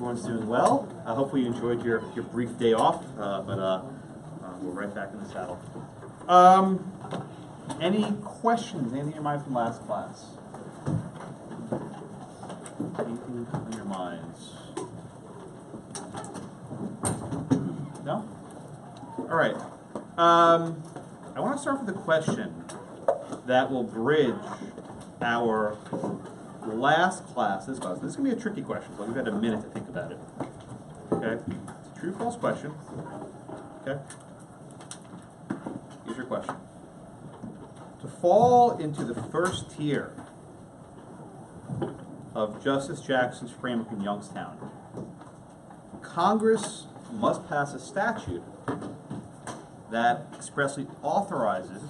everyone's doing well. Hopefully you enjoyed your brief day off, but we're right back in the saddle. Any questions? Anything in your mind from last class? Anything on your minds? No? All right. I want to start with a question that will bridge our last class, this class. This is going to be a tricky question, but we've had a minute to think about it. Okay? It's a true or false question. Okay? Here's your question. To fall into the first tier of Justice Jackson's framework in Youngstown, Congress must pass a statute that expressly authorizes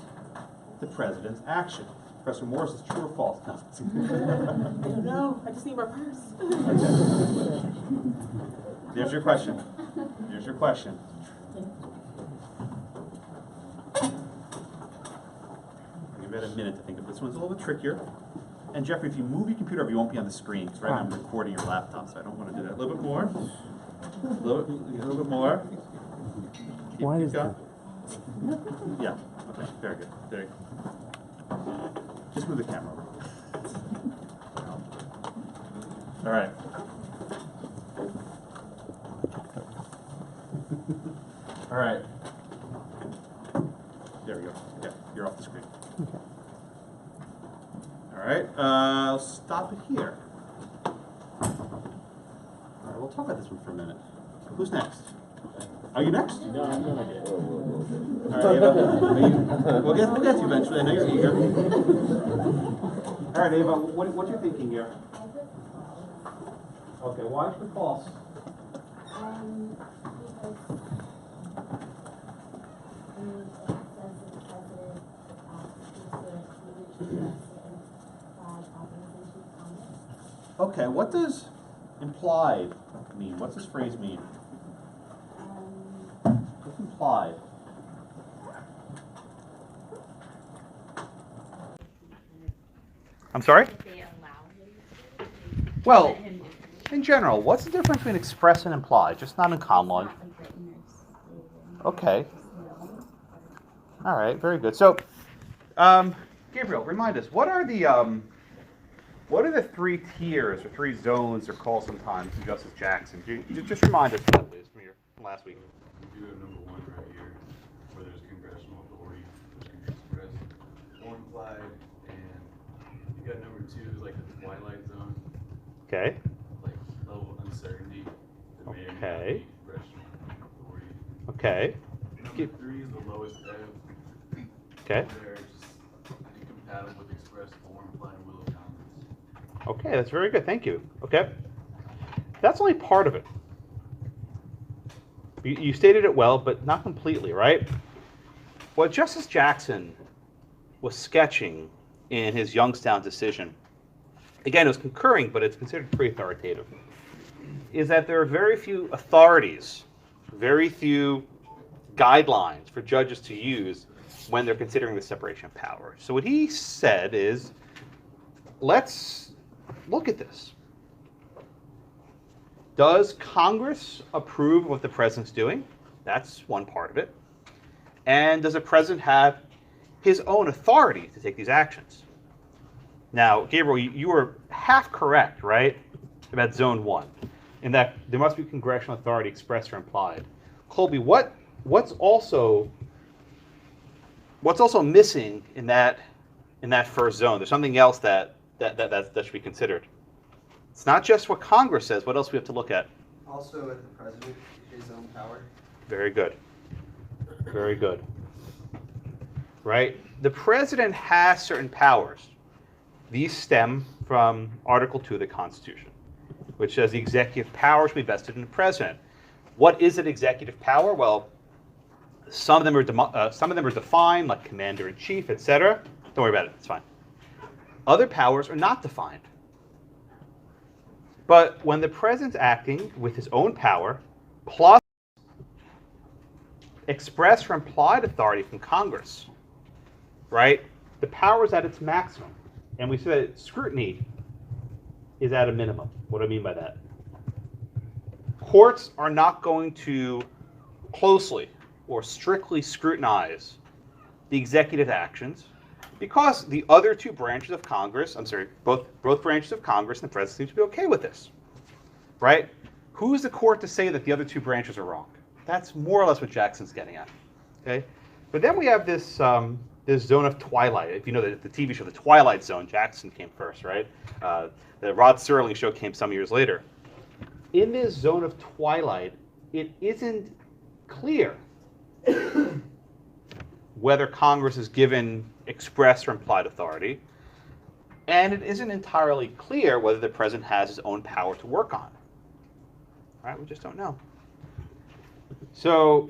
the president's action. Professor Morris, is true or false? No. I don't know. I just need my purse. Okay. There's your question. There's your question. You've had a minute to think of this one's a little bit trickier. And Jeffrey, if you move your computer over, you won't be on the screen, because right now I'm recording your laptop, so I don't want to do that. A little bit more. A little bit more. Why is that? Yeah. Okay. Very good. There you go. Just move the camera over. All right. All right. There we go. Okay, you're off the screen. Okay. All right. I'll stop it here. All right. We'll talk about this one for a minute. Who's next? Are you next? No, I'm not. All right, Ava. We'll get to you eventually. I know you're eager. All right, Ava. What are you thinking here? Okay. Why is it false? Okay. What does implied mean? What's this phrase mean? What's implied? I'm sorry? Well, in general, what's the difference between express and implied? Just not in ConLaw. Okay. All right, very good. So, Gabriel, remind us, what are the three tiers or three zones they're called sometimes in Justice Jackson? Just remind us of that, please, from last week. You do have number one right here, where there's congressional authority, which can be expressed or implied, and you got number two, like the twilight zone. Okay. Like level of uncertainty. That may or may not Okay. be congressional authority. Okay. Number three is the lowest ebb. Okay. They're just incompatible with express or implied will of Congress. Okay, that's very good. Thank you. Okay. That's only part of it. You stated it well, but not completely, right? What Justice Jackson was sketching in his Youngstown decision, again, it was concurring, but it's considered pretty authoritative, is that there are very few authorities, very few guidelines for judges to use when they're considering the separation of powers. So what he said is, let's look at this. Does Congress approve of what the president's doing? That's one part of it. And does the president have his own authority to take these actions? Now, Gabriel, you were half correct, right, about zone one, in that there must be congressional authority expressed or implied. Colby, what's also missing in that first zone? There's something else that should be considered. It's not just what Congress says. What else do we have to look at? Also, at the president, his own power. Very good. Very good. Right? The president has certain powers. These stem from Article 2 of the Constitution, which says the executive power should be vested in the president. What is an executive power? Well, some of them are defined, like commander-in-chief, etc. Don't worry about it. It's fine. Other powers are not defined. But when the president's acting with his own power, plus express or implied authority from Congress, right, the power is at its maximum. And we say that scrutiny is at a minimum. What do I mean by that? courts are not going to closely or strictly scrutinize the executive actions because the other two branches of Congress, both branches of Congress and the president seem to be okay with this, right? Who's the court to say that the other two branches are wrong? That's more or less what Jackson's getting at, okay? But then we have this this zone of twilight. If you know the TV show, The Twilight Zone, Jackson came first, right? The Rod Serling show came some years later. In this zone of twilight, it isn't clear whether Congress is given express or implied authority, and it isn't entirely clear whether the president has his own power to work on. Right? We just don't know. So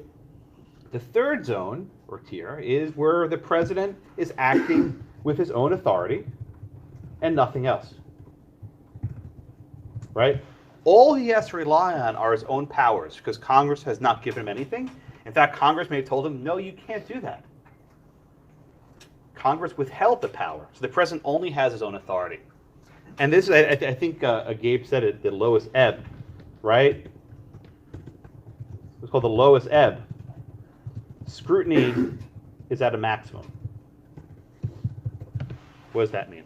the third zone, or tier, is where the president is acting with his own authority and nothing else. Right? All he has to rely on are his own powers, because Congress has not given him anything. In fact, Congress may have told him, no, you can't do that. Congress withheld the power, so the president only has his own authority. And this, I think Gabe said it, the lowest ebb, right? It's called the lowest ebb. Scrutiny is at a maximum. What does that mean?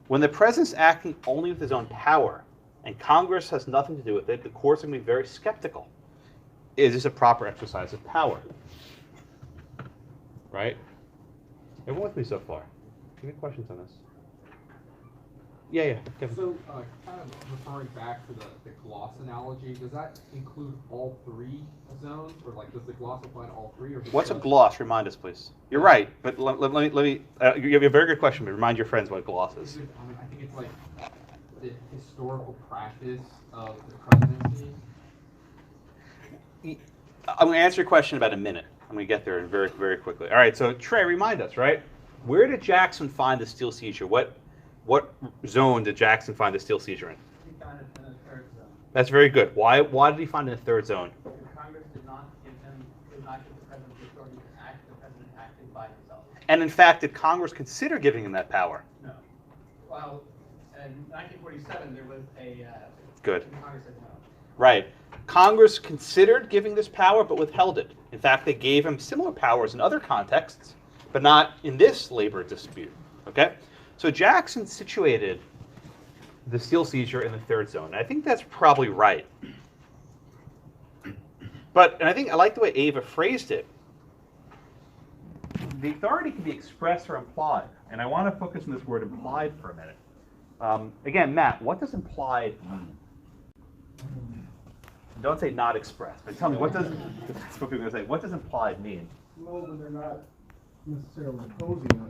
When the president's acting only with his own power, and Congress has nothing to do with it, the court's going to be very skeptical. Is this a proper exercise of power? Right? Everyone with me so far? Any questions on this? Yeah, Kevin. So, kind of referring back to the gloss analogy, does that include all three zones, or like does the gloss apply to all three? Or What's a gloss? Remind us, please. You're right, but let me. You have a very good question, but remind your friends what a gloss is. I think it's like the historical practice of the presidency. I'm going to answer your question in about a minute. I'm going to get there very, very quickly. All right, so Trey, remind us, right? Where did Jackson find the steel seizure? What zone did Jackson find the steel seizure in? He found it in the third zone. That's very good. Why did he find it in the third zone? Because Congress did not give the president the authority to act. The president acted by himself. And in fact, did Congress consider giving him that power? No. Well, in 1947, there was a... Good. Congress said no. Right. Congress considered giving this power, but withheld it. In fact, they gave him similar powers in other contexts, but not in this labor dispute. Okay? So Jackson situated the steel seizure in the third zone. And I think that's probably right. And I like the way Ava phrased it. The authority can be expressed or implied. And I want to focus on this word implied for a minute. Again, Matt, what does implied mean? Don't say not expressed, but tell me, what does implied mean? Well, when they're not necessarily opposing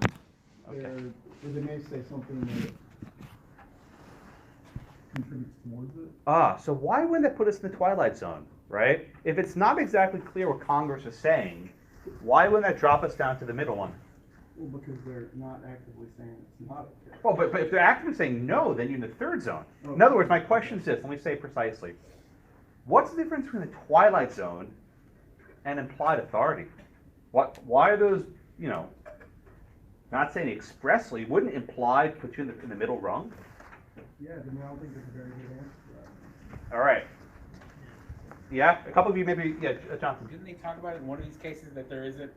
it, they may say something that contributes towards it. So why wouldn't they put us in the twilight zone, right? If it's not exactly clear what Congress is saying, why wouldn't that drop us down to the middle one? Well, because they're not actively saying it's not okay. Well, but if they're actively saying no, then you're in the third zone. In other words, my question is this, let me say it precisely. What's the difference between the twilight zone and implied authority? Why are those, not saying expressly, wouldn't implied put you in the middle rung? Yeah, then I don't think there's a very good answer to that. All right. Yeah, a couple of you maybe, Jonathan. Didn't they talk about it in one of these cases that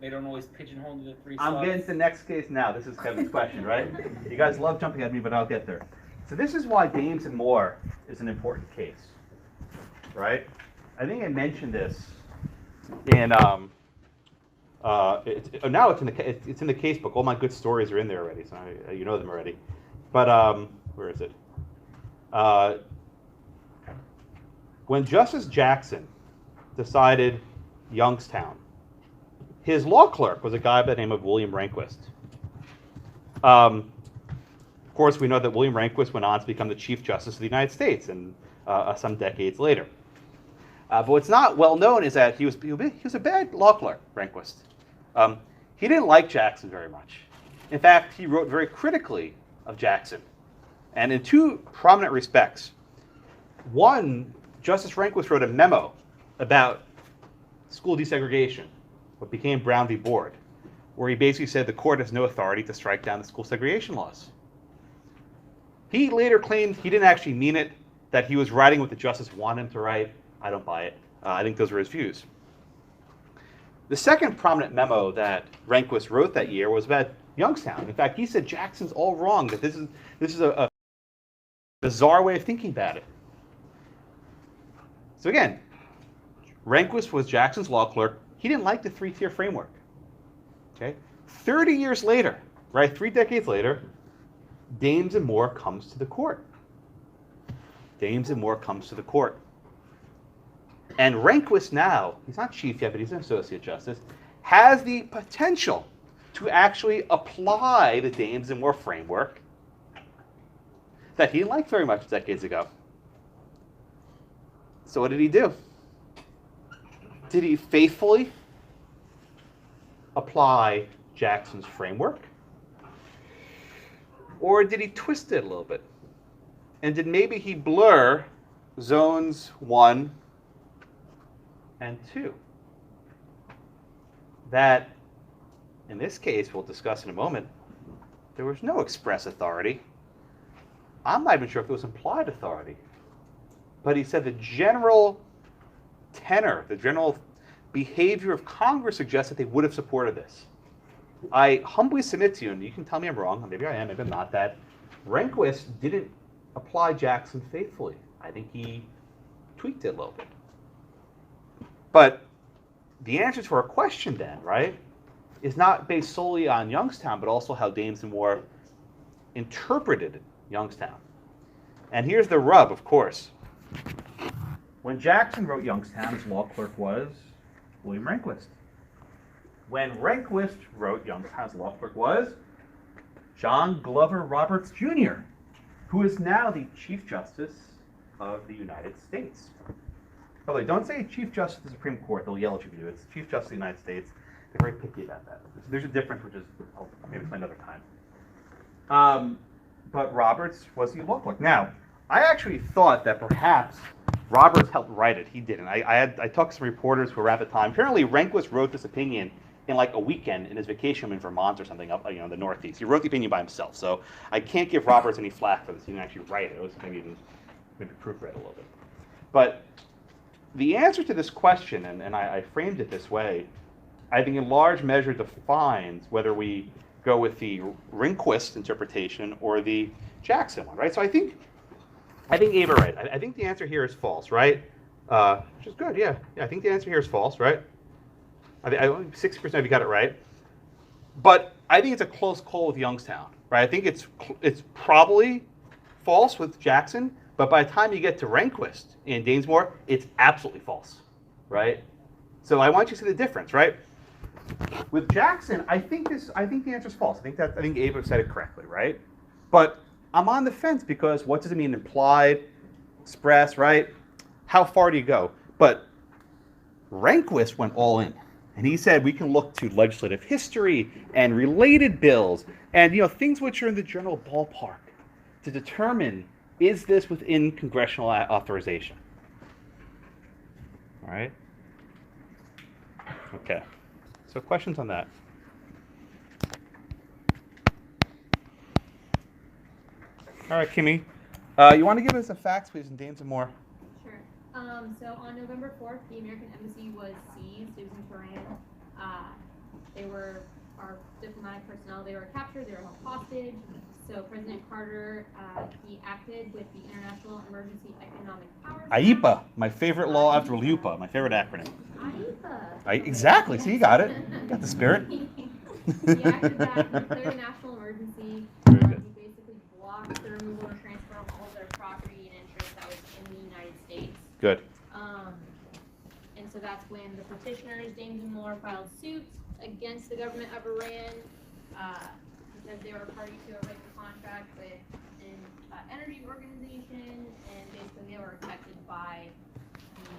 they don't always pigeonhole into the three I'm slots? getting to the next case now. This is Kevin's question, right? You guys love jumping at me, but I'll get there. So this is why Dames and Moore is an important case, right? I think I mentioned this in now it's in the case book. All my good stories are in there already, so you know them already. But where is it? When Justice Jackson decided Youngstown, his law clerk was a guy by the name of William Rehnquist. Of course, we know that William Rehnquist went on to become the Chief Justice of the United States, and some decades later. But what's not well known is that he was a bad law clerk, Rehnquist. He didn't like Jackson very much. In fact, he wrote very critically of Jackson, and in two prominent respects. One, Justice Rehnquist wrote a memo about school desegregation, what became Brown v. Board, where he basically said the court has no authority to strike down the school segregation laws. He later claimed he didn't actually mean it, that he was writing what the justice wanted him to write, I don't buy it. I think those were his views. The second prominent memo that Rehnquist wrote that year was about Youngstown. In fact, he said Jackson's all wrong, that this is a bizarre way of thinking about it. So again, Rehnquist was Jackson's law clerk. He didn't like the three-tier framework. Okay? 30 years later, right, 3 decades later, Dames and Moore comes to the court. Dames and Moore comes to the court. And Rehnquist now, he's not chief yet, but he's an associate justice, has the potential to actually apply the Dames and Moore framework that he didn't like very much decades ago. So what did he do? Did he faithfully apply Jackson's framework? Or did he twist it a little bit? And did maybe he blur zones 1 and 2? That, in this case, we'll discuss in a moment, there was no express authority. I'm not even sure if there was implied authority. But he said the general tenor, the general behavior of Congress suggests that they would have supported this. I humbly submit to you, and you can tell me I'm wrong, maybe I am, maybe I'm not, that Rehnquist didn't apply Jackson faithfully. I think he tweaked it a little bit. But the answer to our question then, right, is not based solely on Youngstown, but also how Dames and Moore interpreted Youngstown. And here's the rub, of course. When Jackson wrote Youngstown, his law clerk was William Rehnquist. When Rehnquist wrote Youngstown, his law clerk was John Glover Roberts Jr., who is now the Chief Justice of the United States. By the way, don't say Chief Justice of the Supreme Court. They'll yell at you if you do. It's Chief Justice of the United States. They're very picky about that. There's a difference, which is I'll maybe explain another time. But Roberts was the law clerk. Now, I actually thought that perhaps Roberts helped write it. He didn't. I talked to some reporters who were at the time. Apparently, Rehnquist wrote this opinion in like a weekend in his vacation in Vermont or something up, in the Northeast. He wrote the opinion by himself. So I can't give Roberts any flack for this. He didn't actually write it. It was maybe proofread a little bit. But the answer to this question, and I framed it this way, I think in large measure defines whether we go with the Rehnquist interpretation or the Jackson one, right? So I think Ava right. I think the answer here is false, right? Which is good, yeah. I think the answer here is false, right? I 60% of you got it right. But I think it's a close call with Youngstown, right? I think it's probably false with Jackson, but by the time you get to Rehnquist in Dames and Moore, it's absolutely false, right? So I want you to see the difference, right? With Jackson, I think the answer is false. I think Ava said it correctly, right? But I'm on the fence because what does it mean implied, express, right? How far do you go? But Rehnquist went all in. And he said we can look to legislative history and related bills and things which are in the general ballpark to determine, is this within congressional authorization? All right? Okay. So questions on that? All right, Kimmy. You want to give us the facts, please, in Dames and Moore? Sure. So on November 4th, the American embassy was seized. It was in Tehran. They were our diplomatic personnel. They were captured. They were held hostage. So President Carter, he acted with the International Emergency Economic Powers Act. IEPA, my favorite law after LUPA, my favorite acronym. IEPA. Exactly. See, you got it. Got the spirit. He acted that, he declared a national emergency. Very good. He basically blocked the removal or transfer of all their property and interest that was in the United States. Good. And so that's when the petitioners, Dames and Moore, filed suits against the government of Iran because they were party to a written contract with an energy organization, and basically they were affected by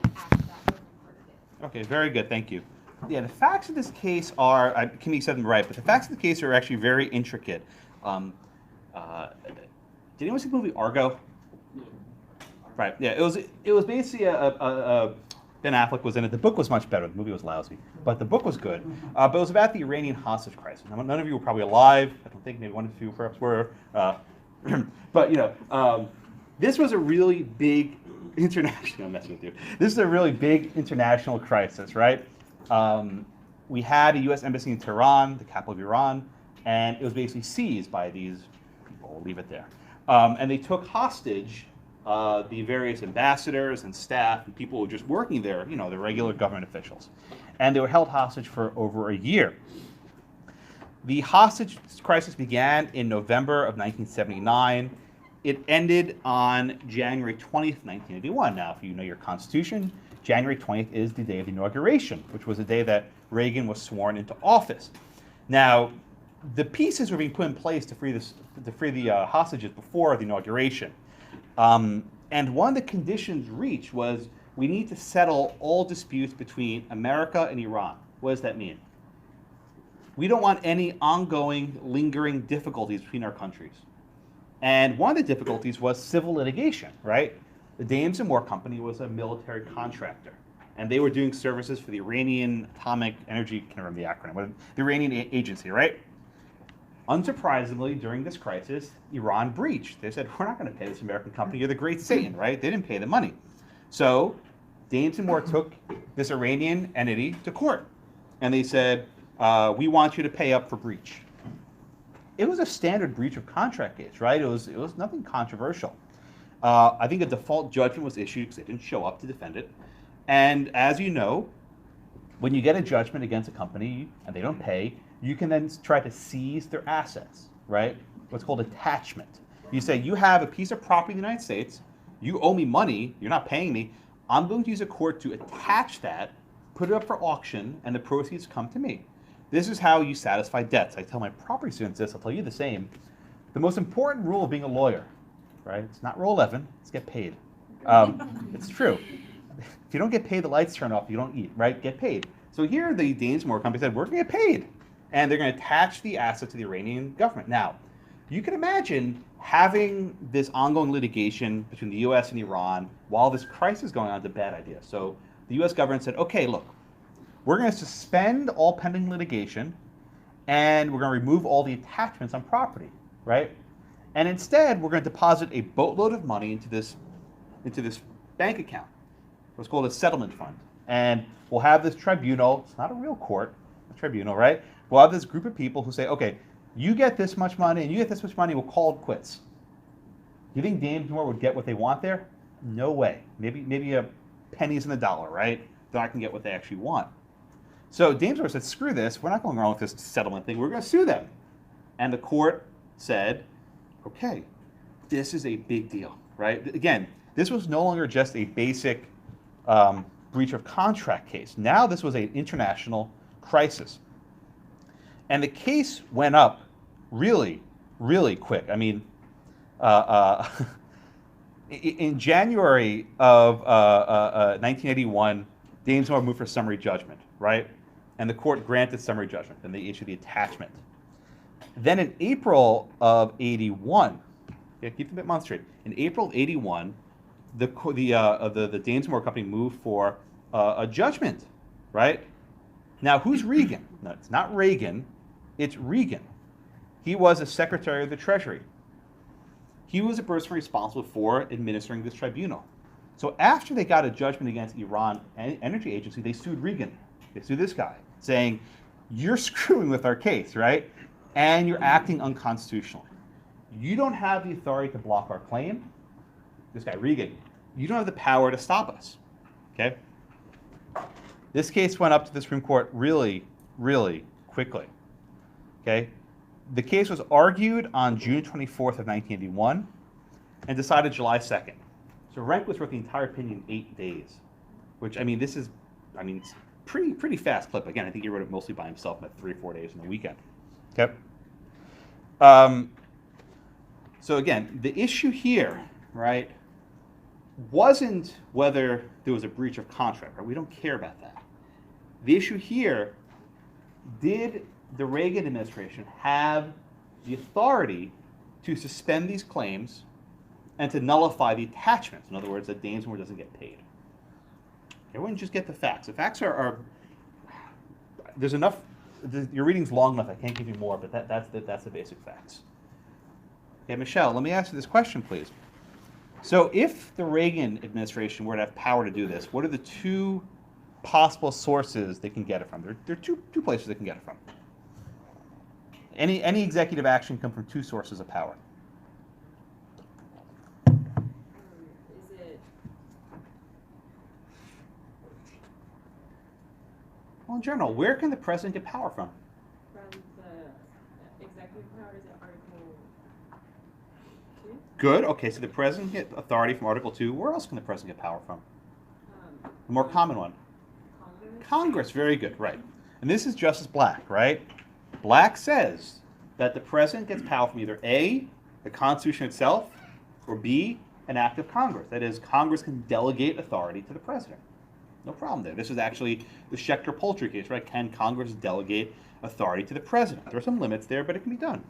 the act that President Carter did. Okay, very good. Thank you. Yeah, the facts of this case are, Kimmy said them right, but the facts of the case are actually very intricate. Did anyone see the movie Argo? Right. Yeah, it was basically Ben Affleck was in it. The book was much better. The movie was lousy, but the book was good. But it was about the Iranian hostage crisis. Now, none of you were probably alive. I don't think. Maybe one or two perhaps were. But this was a really big international, I'm messing with you. This is a really big international crisis, right? We had a U.S. embassy in Tehran, the capital of Iran, and it was basically seized by these people. We'll leave it there. And they took hostage the various ambassadors and staff and people who were just working there, you know, the regular government officials. And they were held hostage for over a year. The hostage crisis began in November of 1979. It ended on January 20th, 1981. Now, if you know your Constitution, January 20th is the day of the inauguration, which was the day that Reagan was sworn into office. Now, the pieces were being put in place to free the hostages before the inauguration. And one of the conditions reached was we need to settle all disputes between America and Iran. What does that mean? We don't want any ongoing, lingering difficulties between our countries. And one of the difficulties was civil litigation, right? The Dames and Moore Company was a military contractor, and they were doing services for the Iranian Atomic Energy, can't remember the acronym, the Iranian agency, right? Unsurprisingly, during this crisis, Iran breached. They said, we're not going to pay this American company. You're the great Satan, right? They didn't pay the money. So Dames and Moore took this Iranian entity to court, and they said, we want you to pay up for breach. It was a standard breach of contract case, right? It was nothing controversial. I think a default judgment was issued because they didn't show up to defend it. And as you know, when you get a judgment against a company and they don't pay, you can then try to seize their assets, right? What's called attachment. You say, you have a piece of property in the United States, you owe me money, you're not paying me, I'm going to use a court to attach that, put it up for auction, and the proceeds come to me. This is how you satisfy debts. I tell my property students this, I'll tell you the same. The most important rule of being a lawyer, right? It's not rule 11, it's get paid. It's true. If you don't get paid, the lights turn off, you don't eat, right? Get paid. So here the Danes Moore Company said, we're going to get paid. And they're going to attach the asset to the Iranian government. Now, you can imagine having this ongoing litigation between the U.S. and Iran while this crisis is going on is a bad idea. So the U.S. government said, okay, look, we're going to suspend all pending litigation, and we're going to remove all the attachments on property, right? And instead, we're going to deposit a boatload of money into this bank account, what's called a settlement fund. And we'll have this tribunal, it's not a real court, a tribunal, right? We'll have this group of people who say, okay, you get this much money and you get this much money, we'll call it quits. Do you think Dames Moore would get what they want there? No way. Maybe a pennies in the dollar, right? They're not going to get what they actually want. So Dames Moore said, screw this, we're not going wrong with this settlement thing, we're going to sue them. And the court said, okay, this is a big deal, right? Again, this was no longer just a basic breach of contract case. Now this was an international crisis. And the case went up really, really quick. I mean, in January of 1981, Dames Moore moved for summary judgment, right? And the court granted summary judgment, and they issued the attachment. Then in April of 81, yeah, keep the month straight. In April of 81, the Dames Moore Company moved for a judgment, right? Now, who's Regan? No, it's not Reagan, it's Regan. He was a Secretary of the Treasury. He was the person responsible for administering this tribunal. So after they got a judgment against Iran Energy Agency, they sued Regan. They sued this guy, saying, you're screwing with our case, right? And you're acting unconstitutionally. You don't have the authority to block our claim. This guy, Regan, you don't have the power to stop us, okay? This case went up to the Supreme Court really, really quickly, okay? The case was argued on June 24th of 1981 and decided July 2nd. So Rehnquist wrote the entire opinion in 8 days, which, it's pretty fast clip. Again, I think he wrote it mostly by himself, about 3 or 4 days in the weekend, okay? So again, the issue here, right, wasn't whether there was a breach of contract, right? We don't care about that. The issue here, did the Reagan administration have the authority to suspend these claims and to nullify the attachments? In other words, that Dames Moore doesn't get paid. Everyone just get the facts. The facts are there's enough, your reading's long enough, I can't give you more, but that's the basic facts. Okay, Michelle, let me ask you this question, please. So if the Reagan administration were to have power to do this, what are the two possible sources they can get it from? There are two places they can get it from. Any executive action come from two sources of power. Is it Well, in general, where can the president get power from? from the executive power? Is it Article 2? Good. Okay, so the president get authority from Article 2. Where else can the president get power from? The more common one. Congress? Congress. Very good. Right. And this is Justice Black, right? Black says that the president gets power from either A, the Constitution itself, or B, an act of Congress. That is, Congress can delegate authority to the president. No problem there. This is actually the Schechter-Poultry case, right? Can Congress delegate authority to the president? There are some limits there, but it can be done.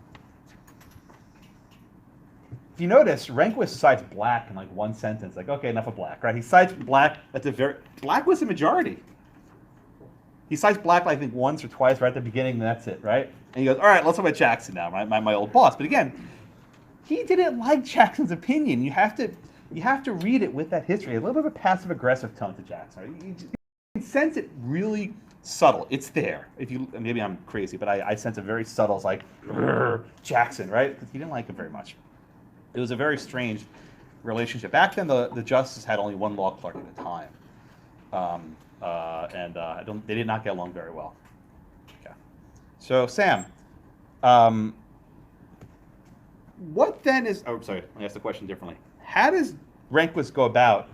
If you notice, Rehnquist cites Black in like one sentence. Like, okay, enough of Black, right? He cites Black at the very... Black was the majority. He cites Black, I think, once or twice right at the beginning, and that's it, right? And he goes, all right, let's talk about Jackson now, my old boss. But again, he didn't like Jackson's opinion. You have to read it with that history. A little bit of a passive-aggressive tone to Jackson. Right? You can sense it really subtle. It's there. Maybe I'm crazy, but I sense a very subtle, it's like, Jackson, right? Because he didn't like him very much. It was a very strange relationship. Back then, the justices had only one law clerk at a time. They did not get along very well. Okay. So, Sam, what then is... Oh, sorry, let me ask the question differently. How does Rehnquist go about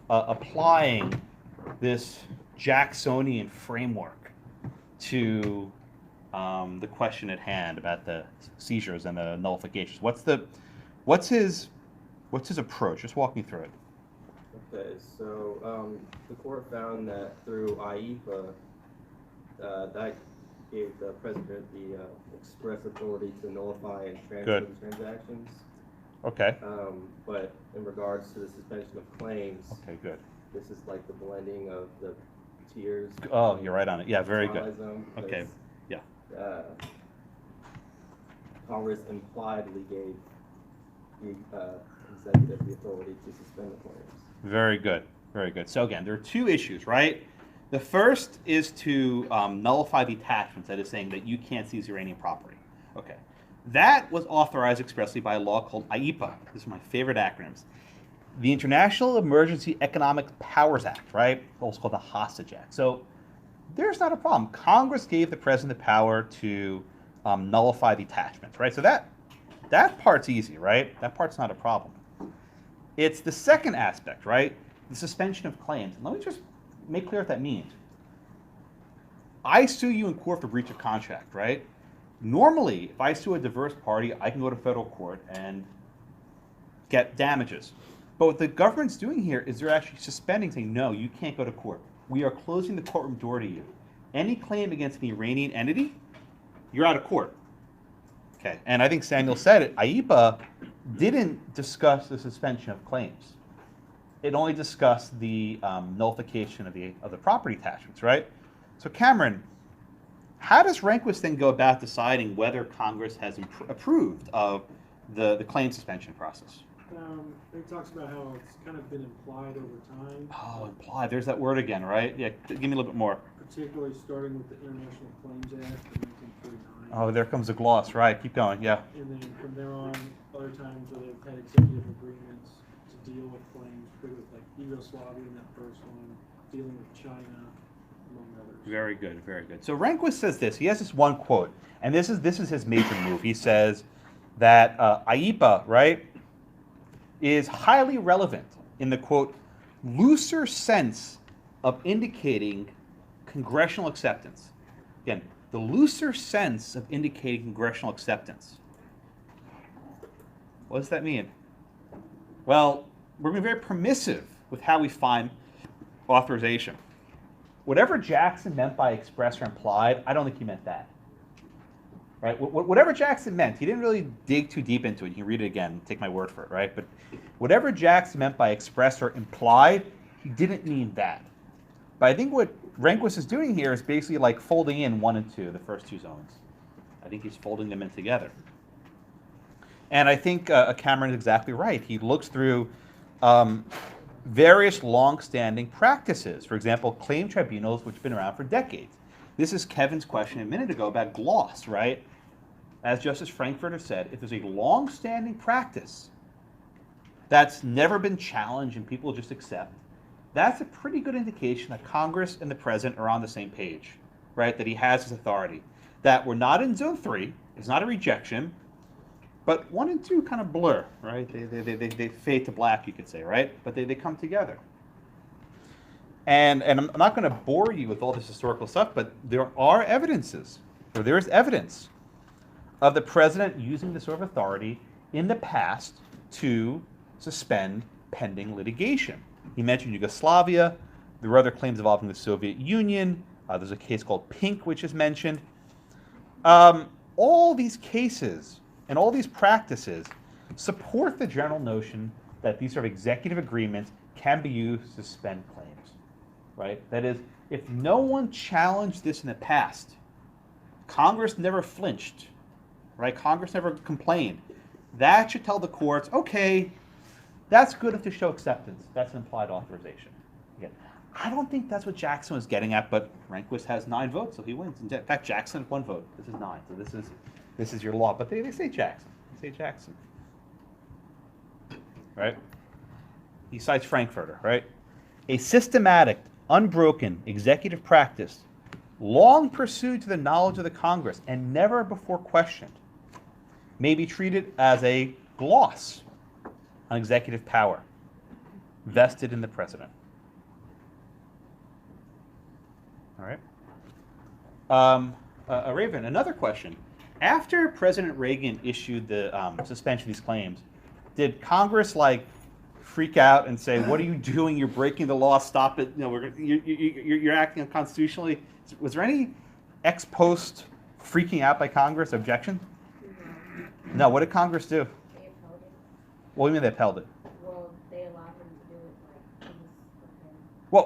applying this Jacksonian framework to the question at hand about the seizures and the nullifications? What's his approach? Just walk me through it. Okay, so the court found that through IEPA, that gave the president the express authority to nullify and transfer the transactions. Okay. But in regards to the suspension of claims, Okay, good. this is like the blending of the tiers. Oh, you're right on it. Yeah, very good. Formalism, Okay, yeah. Congress impliedly gave the executive the authority to suspend the claims. Very good. Very good. So again, there are two issues, right? The first is to nullify the attachments, that is saying that you can't seize Iranian property. Okay. That was authorized expressly by a law called IEPA. This is my favorite acronyms. The International Emergency Economic Powers Act, right? Also called the Hostage Act. So there's not a problem. Congress gave the president the power to nullify the attachments, right? So that part's easy, right? That part's not a problem. It's the second aspect, right? The suspension of claims. And let me just make clear what that means. I sue you in court for breach of contract, right? Normally, if I sue a diverse party, I can go to federal court and get damages. But what the government's doing here is they're actually suspending, saying, no, you can't go to court. We are closing the courtroom door to you. Any claim against an Iranian entity, you're out of court. Okay, and I think Samuel said it. IEPA didn't discuss the suspension of claims. It only discussed the nullification of the property attachments, right? So Cameron, how does Rehnquist then go about deciding whether Congress has approved of the claim suspension process? It talks about how it's kind of been implied over time. Oh, implied. There's that word again, right? Yeah, give me a little bit more. Particularly starting with the International Claims Act of 1949. Oh, there comes the gloss, right? Keep going, yeah. And then from there on, other times where they've had executive agreements to deal with claims, particularly with like Yugoslavia in that first one, dealing with China, among others. Very good, very good. So Rehnquist says this. He has this one quote, and this is his major move. He says that IEPA, right, is highly relevant in the, quote, looser sense of indicating congressional acceptance. Again, the looser sense of indicating congressional acceptance. What does that mean? Well, we're being very permissive with how we find authorization. Whatever Jackson meant by express or implied, I don't think he meant that. Right? Whatever Jackson meant, he didn't really dig too deep into it. You can read it again, take my word for it, right? But whatever Jackson meant by express or implied, he didn't mean that. But I think what Rehnquist is doing here is basically like folding in 1 and 2, the first two zones. I think he's folding them in together. And I think Cameron is exactly right. He looks through various long-standing practices. For example, claim tribunals, which have been around for decades. This is Kevin's question a minute ago about gloss, right? As Justice Frankfurter said, if there's a long-standing practice that's never been challenged and people just accept, that's a pretty good indication that Congress and the President are on the same page, right? That he has his authority. That we're not in Zone 3, it's not a rejection, but 1 and 2 kind of blur, right? They fade to black, you could say, right? But they come together. And I'm not going to bore you with all this historical stuff, but there are evidences, or there is evidence of the President using this sort of authority in the past to suspend pending litigation. He mentioned Yugoslavia. There were other claims involving the Soviet Union. There's a case called Pink, which is mentioned. All these cases and all these practices support the general notion that these sort of executive agreements can be used to suspend claims, right? That is, if no one challenged this in the past, Congress never flinched, right? Congress never complained. That should tell the courts, okay, that's good if to show acceptance. That's an implied authorization. Again, I don't think that's what Jackson was getting at, but Rehnquist has 9 votes, so he wins. In fact, Jackson has 1 vote. This is 9, so this is your law. But they say Jackson. They say Jackson. Right? He cites Frankfurter, right? A systematic, unbroken executive practice, long pursued to the knowledge of the Congress and never before questioned, may be treated as a gloss on executive power vested in the President. All right. Raven, another question. After President Reagan issued the suspension of these claims, did Congress freak out and say, "What are you doing? You're breaking the law. Stop it! You know, you're acting unconstitutionally"? Was there any ex post freaking out by Congress? Objection? No. What did Congress do? They upheld it. What do you mean they upheld it? Well, they allowed them to do it, it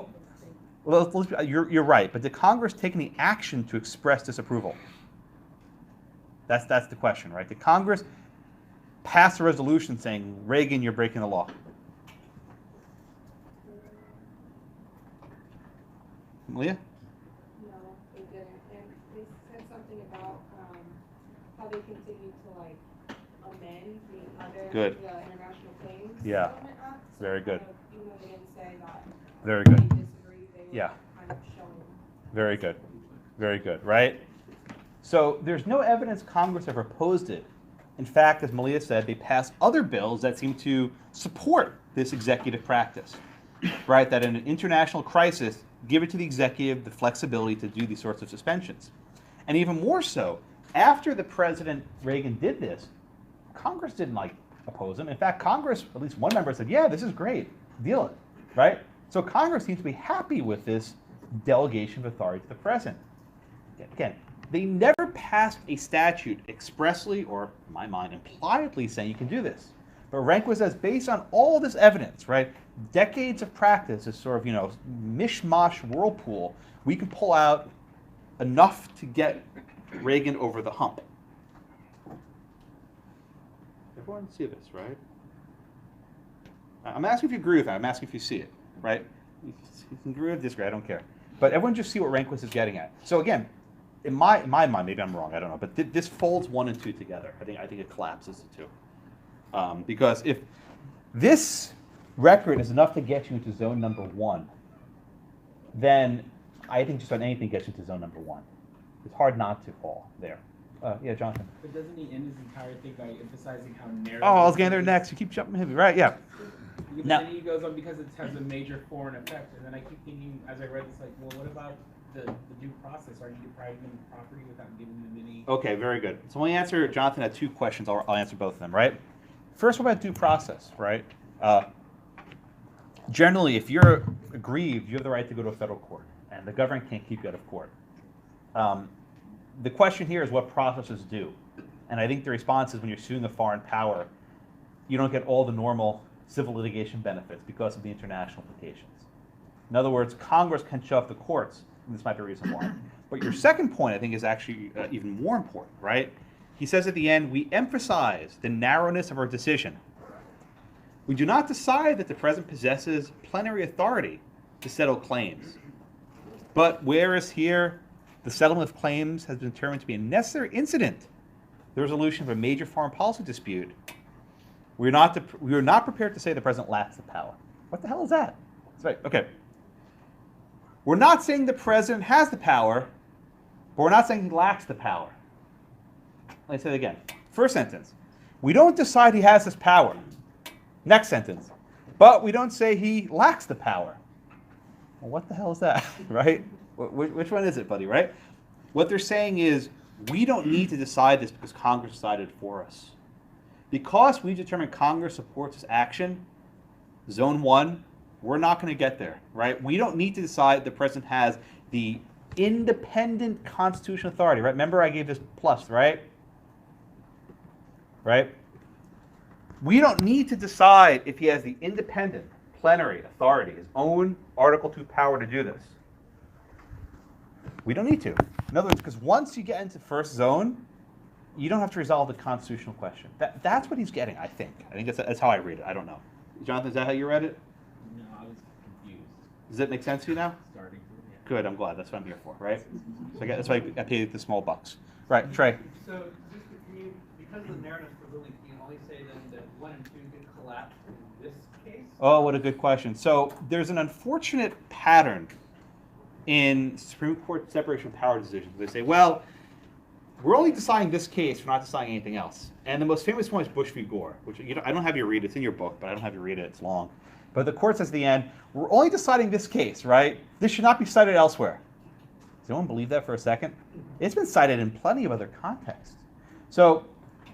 was Well, you're right, but did Congress take any action to express disapproval? That's the question, right? Did Congress pass a resolution saying, Reagan, you're breaking the law? Malia? No, they didn't. And they said something about how they continue to amend the other Good. the international claims. Yeah. Settlement Act. So Very good. kind of, even though they didn't say that Very they good. disagreed, they were Yeah. kind of showing. Very good. Very good, right? So there's no evidence Congress ever opposed it. In fact, as Malia said, they passed other bills that seem to support this executive practice, right? That in an international crisis, give it to the executive the flexibility to do these sorts of suspensions. And even more so, after the President Reagan did this, Congress didn't oppose him. In fact, Congress, at least one member said, yeah, this is great, deal it, right? So Congress seems to be happy with this delegation of authority to the President. Again, they never passed a statute expressly, or in my mind, impliedly saying you can do this. But Rehnquist says, based on all this evidence, right, decades of practice, this sort of, mishmash whirlpool, we can pull out enough to get Reagan over the hump. Everyone see this, right? I'm asking if you agree with that. I'm asking if you see it, right? You can agree or disagree, I don't care. But everyone just see what Rehnquist is getting at. So again, in my mind, maybe I'm wrong, I don't know, but this folds 1 and 2 together. I think it collapses the 2. Because if this record is enough to get you into zone number 1, then I think just about anything gets you to zone number 1. It's hard not to fall there. Yeah, Jonathan. But doesn't he end his entire thing by emphasizing how narrow? Oh, I was getting there next. You keep jumping heavy, right? Yeah. Now- Then he goes on because it has a major foreign effect, and then I keep thinking as I read this, well, what about the due process? Are you depriving them of property without giving them any? Okay, very good. So when we answer, Jonathan had 2 questions. I'll answer both of them, right? First, what about due process, right? Generally, if you're aggrieved, you have the right to go to a federal court, and the government can't keep you out of court. The question here is what processes do. And I think the response is when you're suing a foreign power, you don't get all the normal civil litigation benefits because of the international implications. In other words, Congress can shove the courts, and this might be a reason why. But your second point, I think, is actually even more important, right? He says at the end, we emphasize the narrowness of our decision. We do not decide that the president possesses plenary authority to settle claims. But whereas here, the settlement of claims has been determined to be a necessary incident, the resolution of a major foreign policy dispute, we are not prepared to say the president lacks the power. What the hell is that? That's right. Okay. We're not saying the president has the power, but we're not saying he lacks the power. Let me say it again. First sentence. We don't decide he has this power. Next sentence. But we don't say he lacks the power. Well, what the hell is that, right? Which one is it, buddy, right? What they're saying is, we don't need to decide this because Congress decided for us. Because we determined Congress supports this action, Zone 1, we're not going to get there, right? We don't need to decide the president has the independent constitutional authority, right? Remember I gave this plus, right? Right? We don't need to decide if he has the independent, plenary authority, his own Article 2 power to do this. We don't need to. In other words, because once you get into first zone, you don't have to resolve the constitutional question. That's what he's getting, I think. I think that's how I read it. I don't know. Jonathan, is that how you read it? No, I was confused. Does it make sense to you now? Starting. Yeah. Good, I'm glad. That's what I'm here for, right? So that's why I paid the small bucks. Right, Trey. So, just can you, because of the narrative for Lily, can you only say then that 1 and 2 did collapse in this case? Oh, what a good question. So there's an unfortunate pattern in Supreme Court separation of power decisions. They say, well, we're only deciding this case, we're not deciding anything else. And the most famous one is Bush v. Gore, which I don't have you read. It's in your book, but I don't have you read it. It's long. But the court says at the end, we're only deciding this case, right? This should not be cited elsewhere. Does anyone believe that for a second? It's been cited in plenty of other contexts. So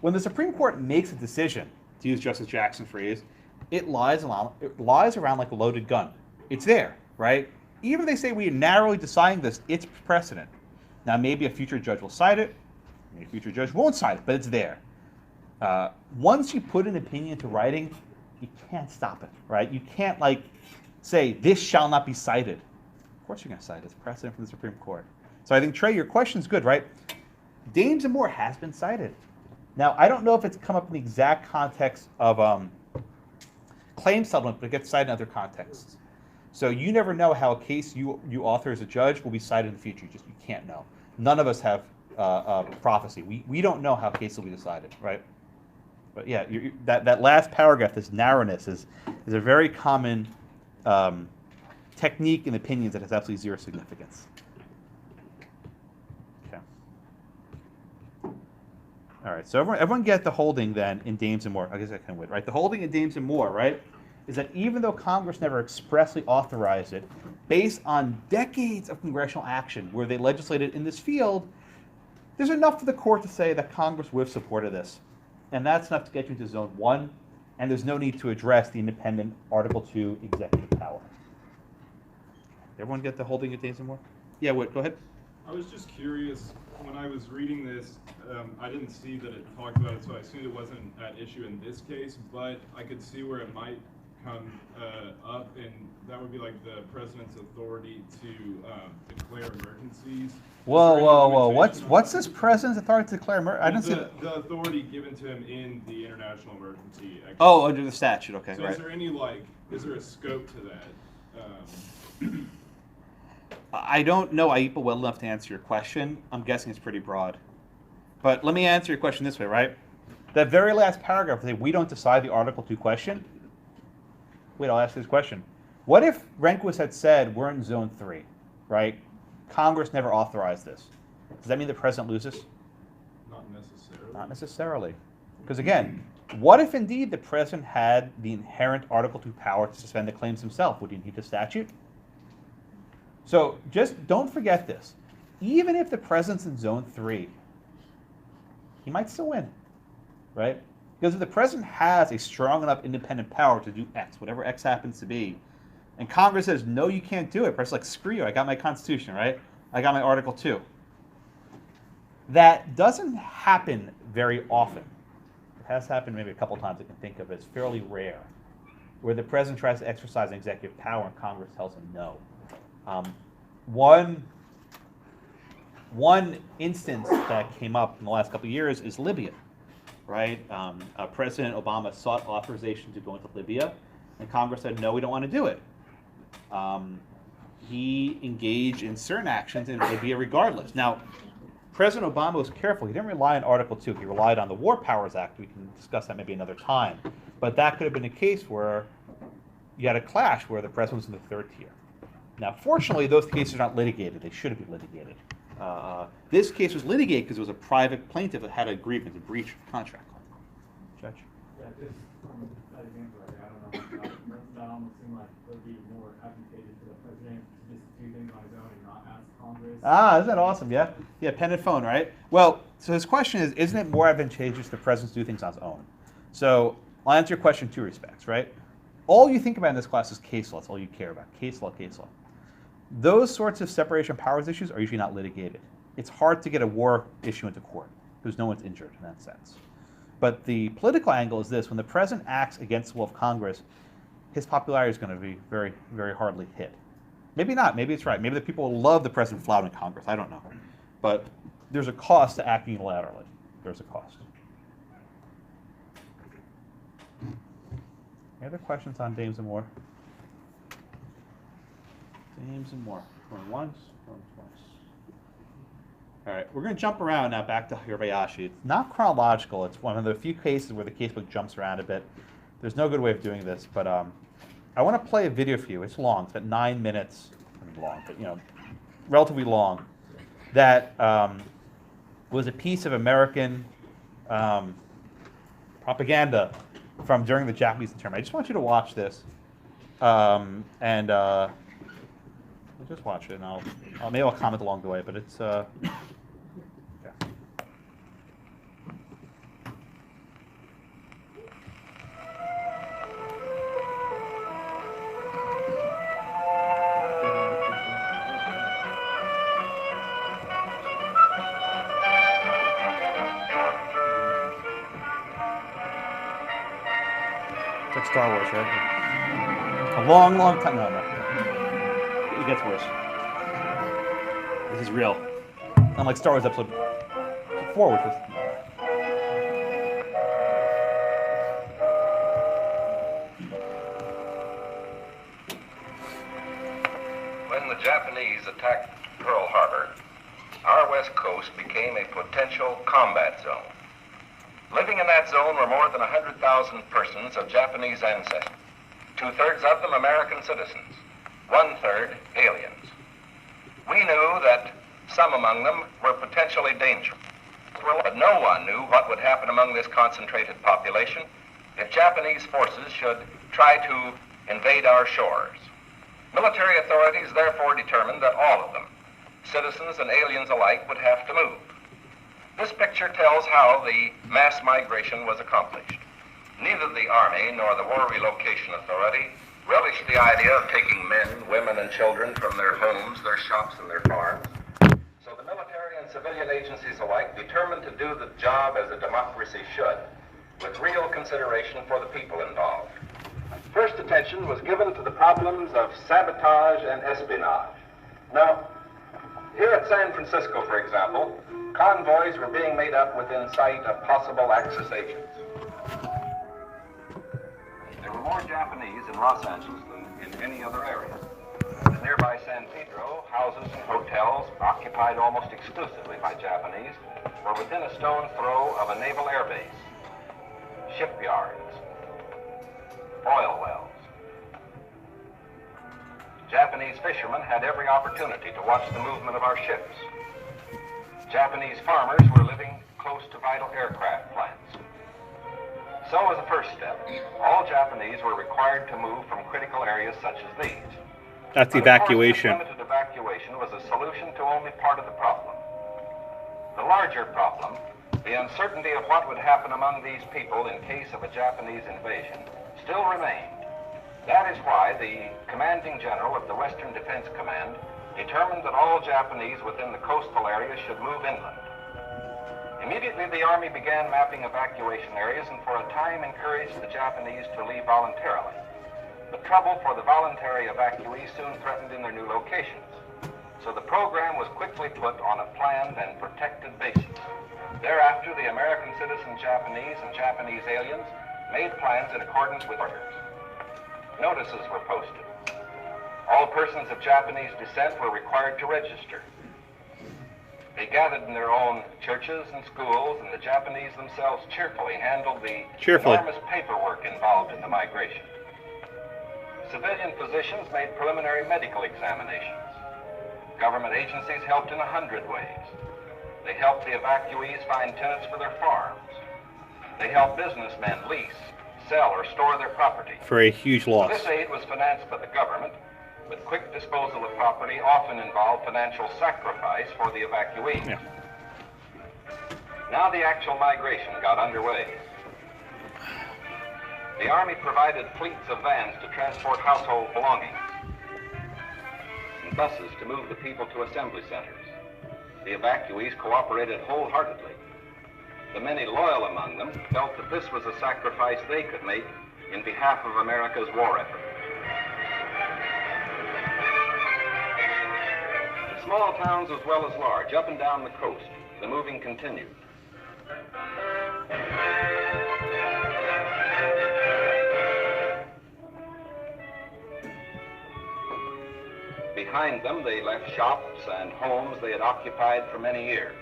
when the Supreme Court makes a decision, to use Justice Jackson's phrase, it lies around like a loaded gun. It's there, right? Even if they say we are narrowly deciding this, it's precedent. Now maybe a future judge will cite it, maybe a future judge won't cite it, but it's there. Once you put an opinion into writing, you can't stop it, right? You can't say this shall not be cited. Of course you're going to cite it. It's precedent from the Supreme Court. So I think, Trey, your question's good, right? Dames and Moore has been cited. Now, I don't know if it's come up in the exact context of claim settlement, but it gets cited in other contexts. So you never know how a case you author as a judge will be cited in the future. You can't know. None of us have prophecy. We don't know how a case will be decided, right? But yeah, that last paragraph, this narrowness, is a very common technique in opinions that has absolutely zero significance. Okay. All right, so everyone get the holding then in Dames and Moore. I guess I can wait, right? The holding in Dames and Moore, right, is that even though Congress never expressly authorized it, based on decades of congressional action where they legislated in this field, there's enough for the court to say that Congress would have supported this. And that's enough to get you into Zone 1, and there's no need to address the independent Article 2 executive power. Everyone get the holding of Dames and Moore? Yeah, go ahead. I was just curious, when I was reading this, I didn't see that it talked about it, so I assumed it wasn't at issue in this case, but I could see where it might come up, and that would be like the president's authority to declare emergencies. Whoa! What's this president's authority to declare emergency? I didn't see that. The authority given to him in the international emergency. Oh, under the statute. Okay, so right. Is there any is there a scope to that? I don't know AIPA well enough to answer your question. I'm guessing it's pretty broad. But let me answer your question this way, right? That very last paragraph, we don't decide the Article 2 question. Wait, I'll ask this question. What if Rehnquist had said we're in Zone 3, right? Congress never authorized this. Does that mean the president loses? Not necessarily. Not necessarily. Because again, what if indeed the president had the inherent Article 2 power to suspend the claims himself? Would he need the statute? So just don't forget this. Even if the president's in Zone 3, he might still win, right? Because if the president has a strong enough independent power to do X, whatever X happens to be, and Congress says, no, you can't do it, the president's like, screw you, I got my Constitution, right? I got my Article 2. That doesn't happen very often. It has happened maybe a couple times I can think of. It's fairly rare, where the president tries to exercise an executive power and Congress tells him no. One instance that came up in the last couple of years is Libya. right? President Obama sought authorization to go into Libya, and Congress said, no, we don't want to do it. He engaged in certain actions in Libya regardless. Now, President Obama was careful. He didn't rely on Article 2. He relied on the War Powers Act. We can discuss that maybe another time. But that could have been a case where you had a clash where the president was in the third tier. Now, fortunately, those cases are not litigated. They shouldn't be litigated. This case was litigated because it was a private plaintiff that had a grievance, a breach of contract. Judge? Yeah, just from that example, I don't know, that almost seemed like it would be more advantageous for the president to just do things on his own and not ask Congress. Isn't that awesome? Yeah? Yeah, pen and phone, right? Well, so his question is, isn't it more advantageous for the president to do things on his own? So I'll answer your question in two respects, right? All you think about in this class is case law. That's all you care about. Case law, case law. Those sorts of separation of powers issues are usually not litigated. It's hard to get a war issue into court because no one's injured in that sense. But the political angle is this: when the president acts against the will of Congress, his popularity is going to be very, very hardly hit. Maybe not. Maybe it's right. Maybe the people will love the president flouting Congress. I don't know. But there's a cost to acting unilaterally. There's a cost. Any other questions on Dames and Moore? Dames and Moore. Going once, going twice. All right, we're going to jump around now back to Hirabayashi. It's not chronological. It's one of the few cases where the casebook jumps around a bit. There's no good way of doing this, but I want to play a video for you. It's long. It's about 9 minutes. I mean, long, but relatively long. That was a piece of American propaganda from during the Japanese internment. I just want you to watch this, and we'll just watch it, and maybe I'll comment along the way. But it's yeah. It's like Star Wars, right? A long, long time. No. It gets worse. This is real. Unlike Star Wars Episode 4, which was... When the Japanese attacked Pearl Harbor, our west coast became a potential combat zone. Living in that zone were more than 100,000 persons of Japanese ancestry, 2/3 of them American citizens, 1/3 aliens. We knew that some among them were potentially dangerous, but no one knew what would happen among this concentrated population if Japanese forces should try to invade our shores. Military authorities therefore determined that all of them, citizens and aliens alike, would have to move. This picture tells how the mass migration was accomplished. Neither the Army nor the War Relocation Authority relished the idea of taking men, women, and children from their homes, their shops, and their farms. So the military and civilian agencies alike determined to do the job as a democracy should, with real consideration for the people involved. First attention was given to the problems of sabotage and espionage. Now, here at San Francisco, for example, convoys were being made up within sight of possible Axis agents. There were more Japanese in Los Angeles than in any other area. In nearby San Pedro, houses and hotels occupied almost exclusively by Japanese were within a stone's throw of a naval air base, shipyards, oil wells. Japanese fishermen had every opportunity to watch the movement of our ships. Japanese farmers were living close to vital aircraft plants. So as a first step, all Japanese were required to move from critical areas such as these. That's evacuation. Limited evacuation was a solution to only part of the problem. The larger problem, the uncertainty of what would happen among these people in case of a Japanese invasion, still remained. That is why the commanding general of the Western Defense Command determined that all Japanese within the coastal areas should move inland. Immediately, the Army began mapping evacuation areas and for a time encouraged the Japanese to leave voluntarily. But trouble for the voluntary evacuees soon threatened in their new locations. so the program was quickly put on a planned and protected basis. Thereafter, the American citizen Japanese and Japanese aliens made plans in accordance with orders. Notices were posted. All persons of Japanese descent were required to register. They gathered in their own churches and schools, and the Japanese themselves cheerfully handled the enormous paperwork involved in the migration. Civilian physicians made preliminary medical examinations. Government agencies helped in 100 ways. They helped the evacuees find tenants for their farms. They helped businessmen lease, sell, or store their property. For a huge loss. This aid was financed by the government, but quick disposal of property often involved financial sacrifice for the evacuees. Yeah. Now the actual migration got underway. The Army provided fleets of vans to transport household belongings and buses to move the people to assembly centers. The evacuees cooperated wholeheartedly. The many loyal among them felt that this was a sacrifice they could make in behalf of America's war effort. In small towns as well as large, up and down the coast, the moving continued. Behind them, they left shops and homes they had occupied for many years.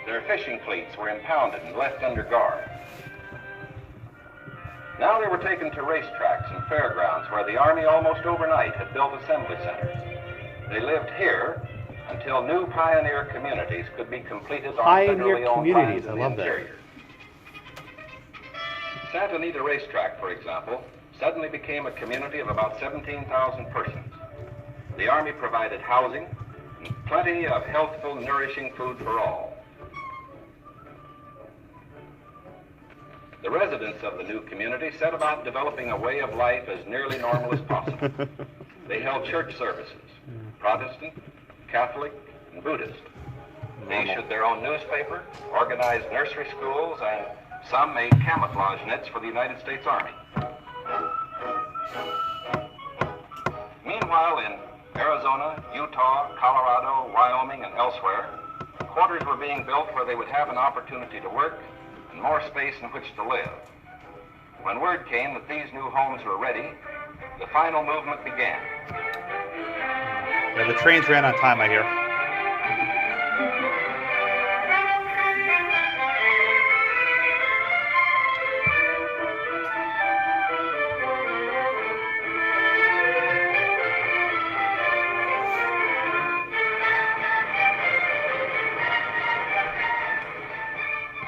Their fishing fleets were impounded and left under guard. Now they were taken to racetracks and fairgrounds where the Army almost overnight had built assembly centers. They lived here until new pioneer communities could be completed on federally owned lands in the interior. Santa Anita Racetrack, for example, suddenly became a community of about 17,000 persons. The Army provided housing and plenty of healthful, nourishing food for all. The residents of the new community set about developing a way of life as nearly normal as possible. They held church services, Protestant, Catholic, and Buddhist. They issued their own newspaper, organized nursery schools, and some made camouflage nets for the United States Army. Meanwhile, in Arizona, Utah, Colorado, Wyoming, and elsewhere, quarters were being built where they would have an opportunity to work and more space in which to live. When word came that these new homes were ready, the final movement began. Yeah, the trains ran on time, I hear.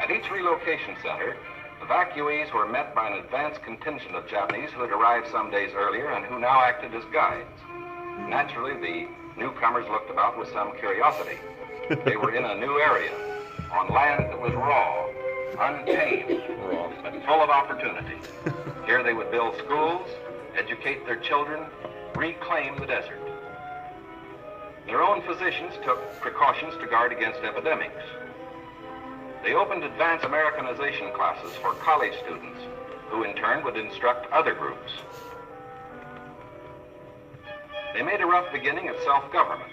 At each relocation center, evacuees were met by an advance contingent of Japanese who had arrived some days earlier and who now acted as guides. Naturally, the newcomers looked about with some curiosity. They were in a new area, on land that was raw, untamed, but full of opportunity. Here they would build schools, educate their children, reclaim the desert. Their own physicians took precautions to guard against epidemics. They opened advanced Americanization classes for college students, who in turn would instruct other groups. They made a rough beginning of self-government,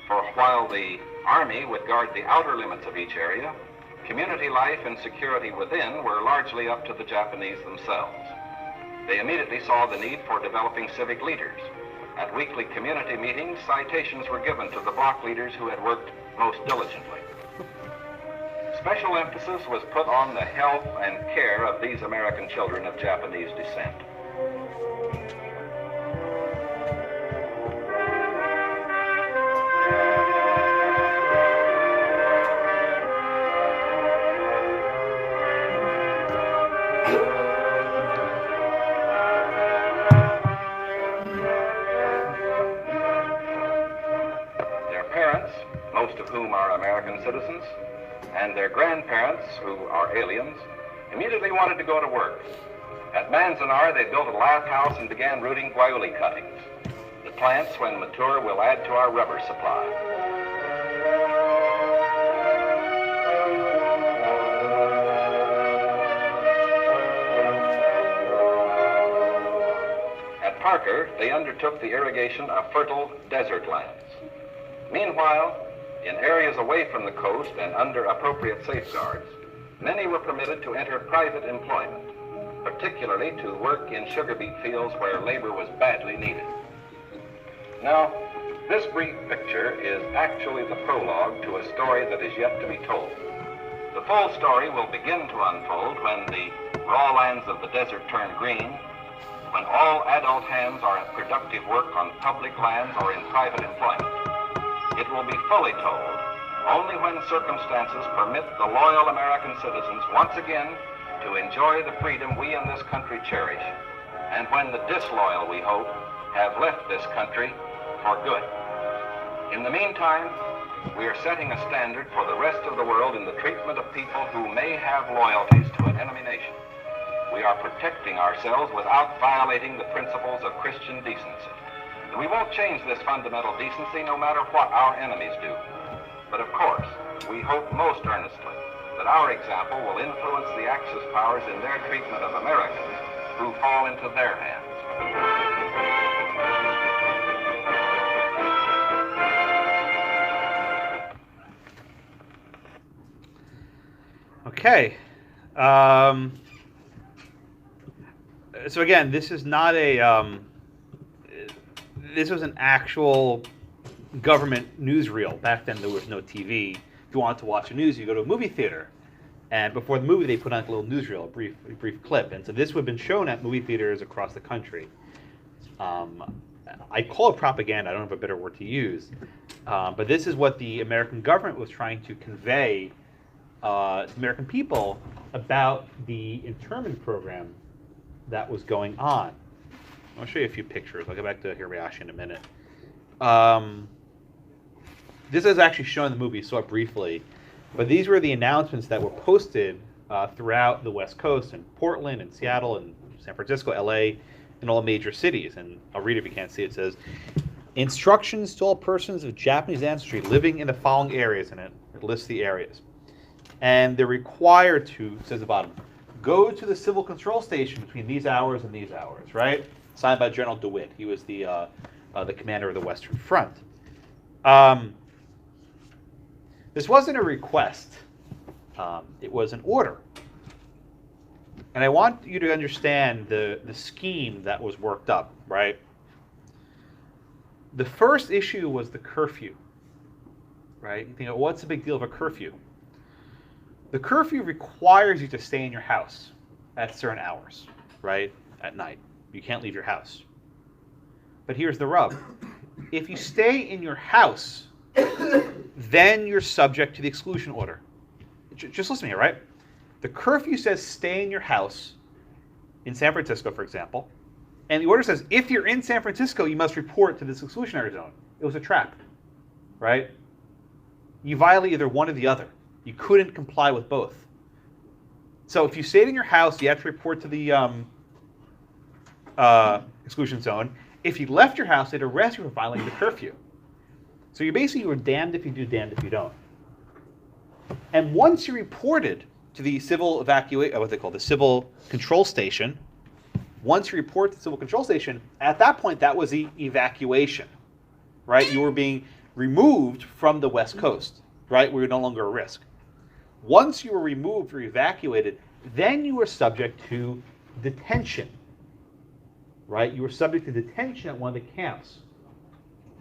for while the Army would guard the outer limits of each area, community life and security within were largely up to the Japanese themselves. They immediately saw the need for developing civic leaders. At weekly community meetings, citations were given to the block leaders who had worked most diligently. Special emphasis was put on the health and care of these American children of Japanese descent. Their parents, most of whom are American citizens, and their grandparents, who are aliens, immediately wanted to go to work. At Manzanar, they built a lath house and began rooting guayuli cuttings. The plants, when mature, will add to our rubber supply. darker, they undertook the irrigation of fertile desert lands. Meanwhile, in areas away from the coast and under appropriate safeguards, many were permitted to enter private employment, particularly to work in sugar beet fields where labor was badly needed. Now, this brief picture is actually the prologue to a story that is yet to be told. The full story will begin to unfold when the raw lands of the desert turn green, when all adult hands are at productive work on public lands or in private employment. It will be fully told only when circumstances permit the loyal American citizens once again to enjoy the freedom we in this country cherish, and when the disloyal, we hope, have left this country for good. In the meantime, we are setting a standard for the rest of the world in the treatment of people who may have loyalties to an enemy nation. We are protecting ourselves without violating the principles of Christian decency. And we won't change this fundamental decency no matter what our enemies do. But of course, we hope most earnestly that our example will influence the Axis powers in their treatment of Americans who fall into their hands. Okay. So again, this is not a. This was an actual government newsreel. Back then, there was no TV. If you wanted to watch the news, you go to a movie theater, and before the movie, they put on a little newsreel, a brief clip. And so this would have been shown at movie theaters across the country. I call it propaganda. I don't have a better word to use, but this is what the American government was trying to convey to the American people about the internment program that was going on. I'll show you a few pictures. I'll get back to Hirabayashi in a minute. This is actually shown in the movie, saw it briefly, but these were the announcements that were posted throughout the West Coast, in Portland, and Seattle, and San Francisco, LA, and all major cities. And I'll read it if you can't see it. It says, instructions to all persons of Japanese ancestry living in the following areas, and it lists the areas. And they're required to, it says at the bottom, go to the civil control station between these hours and these hours, right? Signed by General DeWitt. He was the commander of the Western Front. This wasn't a request. It was an order. And I want you to understand the scheme that was worked up, right? The first issue was the curfew, right? You think, what's the big deal of a curfew? The curfew requires you to stay in your house at certain hours, right? At night. You can't leave your house. But here's the rub. If you stay in your house, then you're subject to the exclusion order. Just listen here, right? The curfew says stay in your house in San Francisco, for example. And the order says if you're in San Francisco, you must report to this exclusionary zone. It was a trap, right? You violate either one or the other. You couldn't comply with both. So if you stayed in your house, you have to report to the exclusion zone. If you left your house, they'd arrest you for violating the curfew. So you were damned if you do, damned if you don't. And once you reported to the civil the civil control station, once you report to the civil control station, at that point, that was the evacuation, right? You were being removed from the West Coast, right? We were no longer a risk. Once you were removed or evacuated, then you were subject to detention, right? You were subject to detention at one of the camps,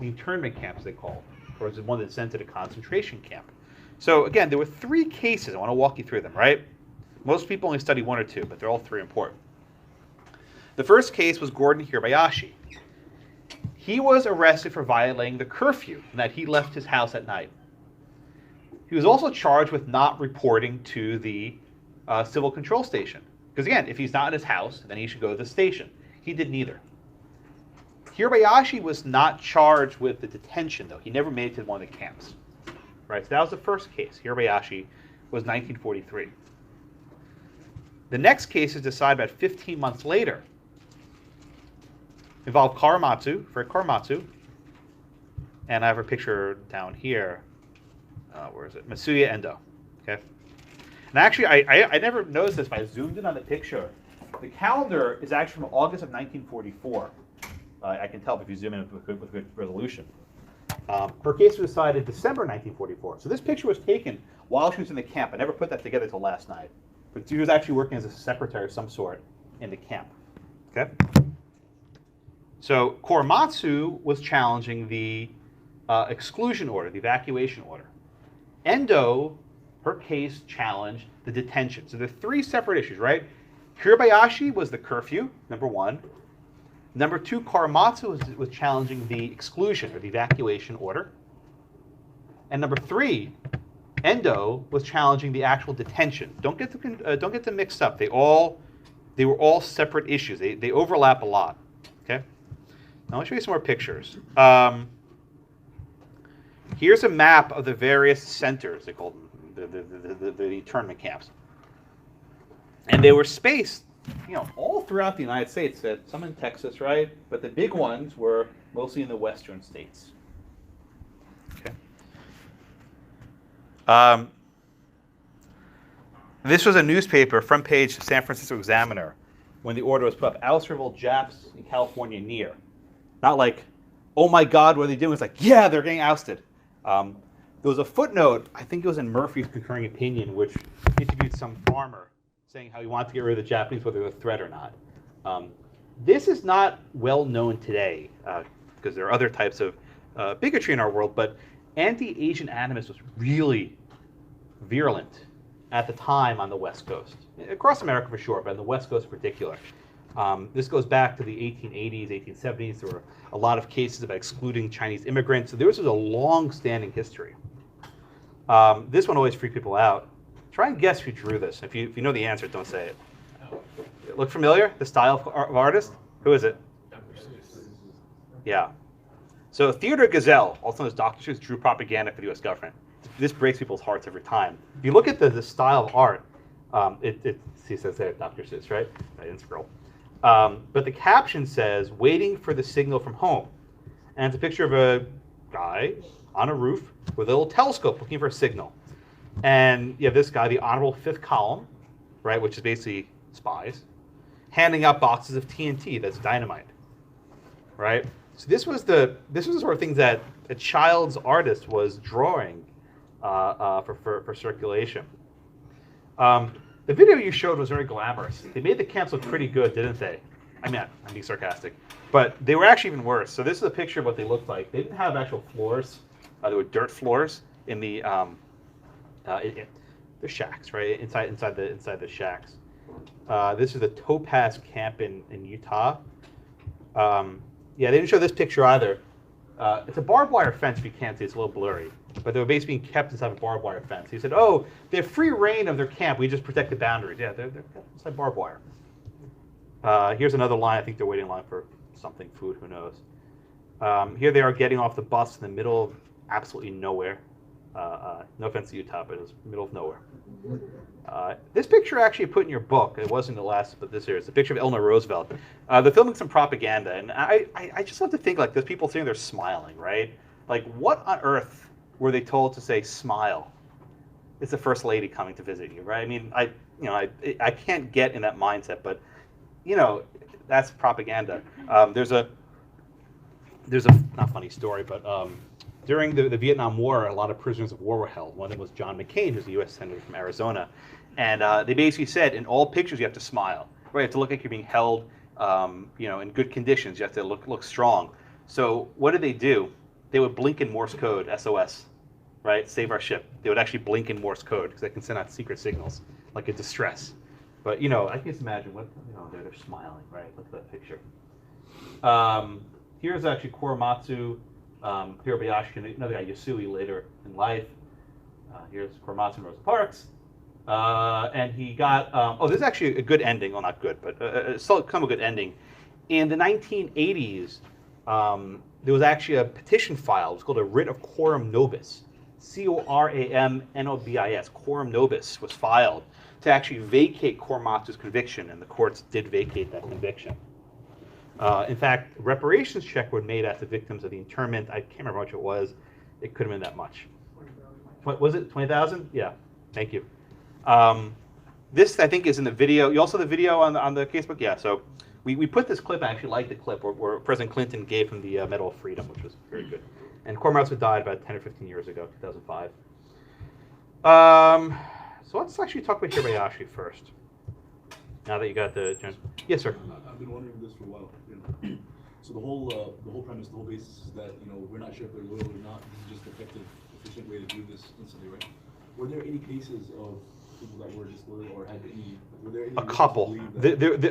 the internment camps they called, or is it one that's sent to the concentration camp? So again, there were three cases. I want to walk you through them, right? Most people only study one or two, but they're all three important. The first case was Gordon Hirabayashi. He was arrested for violating the curfew, and that he left his house at night. He was also charged with not reporting to the civil control station. Because again, if he's not in his house, then he should go to the station. He did neither. Hirabayashi was not charged with the detention, though. He never made it to one of the camps. Right, so that was the first case. Hirabayashi was 1943. The next case is decided about 15 months later. Involved Korematsu, and I have a picture down here. Where is it? Masuya Endo. Okay. And actually, I never noticed this, but I zoomed in on the picture. The calendar is actually from August of 1944. I can tell if you zoom in with good resolution. Her case was decided December 1944. So this picture was taken while she was in the camp. I never put that together until last night. But she was actually working as a secretary of some sort in the camp. Okay? So Korematsu was challenging the exclusion order, the evacuation order. Endo, her case challenged the detention. So there are three separate issues, right? Hirabayashi was the curfew, number one. Number two, Korematsu was challenging the exclusion or the evacuation order. And number three, Endo was challenging the actual detention. Don't get them mixed up. They were all separate issues. They overlap a lot. Okay. Now I'll show you some more pictures. Here's a map of the various centers. They call them the internment camps, and they were spaced, all throughout the United States. Some in Texas, right? But the big ones were mostly in the western states. Okay. This was a newspaper, front page San Francisco Examiner, when the order was put up. Alice Revolt Japs in California near. Not like, oh my God, what are they doing? It's like, yeah, they're getting ousted. There was a footnote, I think it was in Murphy's concurring opinion, which interviewed some farmer saying how he wanted to get rid of the Japanese, whether they were a threat or not. This is not well known today, because there are other types of bigotry in our world, but anti-Asian animus was really virulent at the time on the West Coast. Across America for sure, but on the West Coast in particular. This goes back to the 1880s, 1870s. There were a lot of cases about excluding Chinese immigrants. So this was a long-standing history. This one always freaked people out. Try and guess who drew this. If you know the answer, don't say it. Look familiar? The style of artist? Who is it? Dr. Seuss. Yeah. So Theodore Gazelle, also known as Dr. Seuss, drew propaganda for the U.S. government. This breaks people's hearts every time. If you look at the style of art, he says there, Dr. Seuss, right? I didn't scroll. But the caption says, waiting for the signal from home. And it's a picture of a guy on a roof with a little telescope looking for a signal. And you have this guy, the Honorable Fifth Column, right, which is basically spies, handing out boxes of TNT, that's dynamite, right? So this was the sort of things that a child's artist was drawing for circulation. The video you showed was very glamorous. They made the camps look pretty good, didn't they? I mean, I'm being sarcastic. But they were actually even worse. So this is a picture of what they looked like. They didn't have actual floors. There were dirt floors in the shacks, right? Inside the shacks. This is the Topaz camp in Utah. Yeah, they didn't show this picture either. It's a barbed wire fence, if you can't see, it's a little blurry. But they were basically being kept inside a barbed wire fence. He said, oh, they have free reign of their camp, we just protect the boundaries. Yeah, they're kept inside barbed wire. Here's another line, I think they're waiting in line for something, food, who knows. Here they are getting off the bus in the middle of absolutely nowhere. No offense to Utah, but it was middle of nowhere. This picture actually put in your book, it wasn't the last, but this here, it's a picture of Eleanor Roosevelt. They're filming some propaganda, and I just love to think, like, there's people sitting there smiling, right? Like, what on earth were they told to say, smile? It's the first lady coming to visit you, right? I mean, I can't get in that mindset, but, that's propaganda. There's a not funny story, but during the Vietnam War, a lot of prisoners of war were held. One of them was John McCain, who's a U.S. Senator from Arizona. And they basically said, in all pictures, you have to smile. Right? You have to look like you're being held, in good conditions. You have to look strong. So what did they do? They would blink in Morse code, SOS, right? Save our ship. They would actually blink in Morse code because they can send out secret signals, like a distress. But, I can just imagine what, they're smiling, right? Look at that picture. Here's actually Korematsu, Hirabayashi, another guy, Yasui, later in life. Here's Korematsu and Rosa Parks. And he got, this is actually a good ending. Well, not good, but still kind of a good ending. In the 1980s, there was actually a petition filed. It was called a writ of quorum nobis. Coramnobis. Quorum nobis was filed to actually vacate Korematsu's conviction, and the courts did vacate that conviction. In fact, reparations check were made at the victims of the internment. I can't remember how much it was. It could have been that much. Was it 20,000? Yeah. Thank you. This, I think, is in the video. You also have the video on the Casebook? Yeah. So We put this clip, I actually like the clip, where President Clinton gave him the Medal of Freedom, which was very good. And Korematsu died about 10 or 15 years ago, 2005. So let's actually talk about Hirabayashi first. Now that you got the... Yes, sir. I've been wondering this for a while. So the whole premise, the whole basis is that we're not sure if they're loyal or not. This is just effective, efficient way to do this instantly, right? Were there any cases of people that were disloyal or had any? Were there any A couple.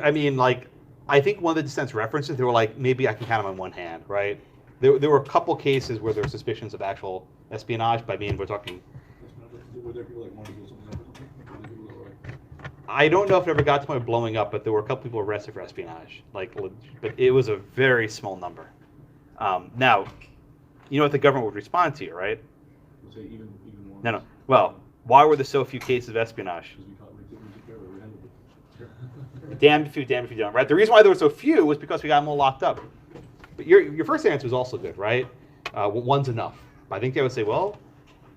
I mean, like, I think one of the dissent's references, they were like, maybe I can count them on one hand, right? There were a couple cases where there were suspicions of actual espionage. But I mean, we're talking. Were there people like wanted to do something else? I don't know if it ever got to the point of blowing up, but there were a couple people arrested for espionage. Like, but it was a very small number. Now, you know what the government would respond to you, right? Say even more. No. Well, why were there so few cases of espionage? Damned if you, damned if you don't, right? The reason why there were so few was because we got them all locked up. But your first answer was also good, right? One's enough. But I think they would say, well,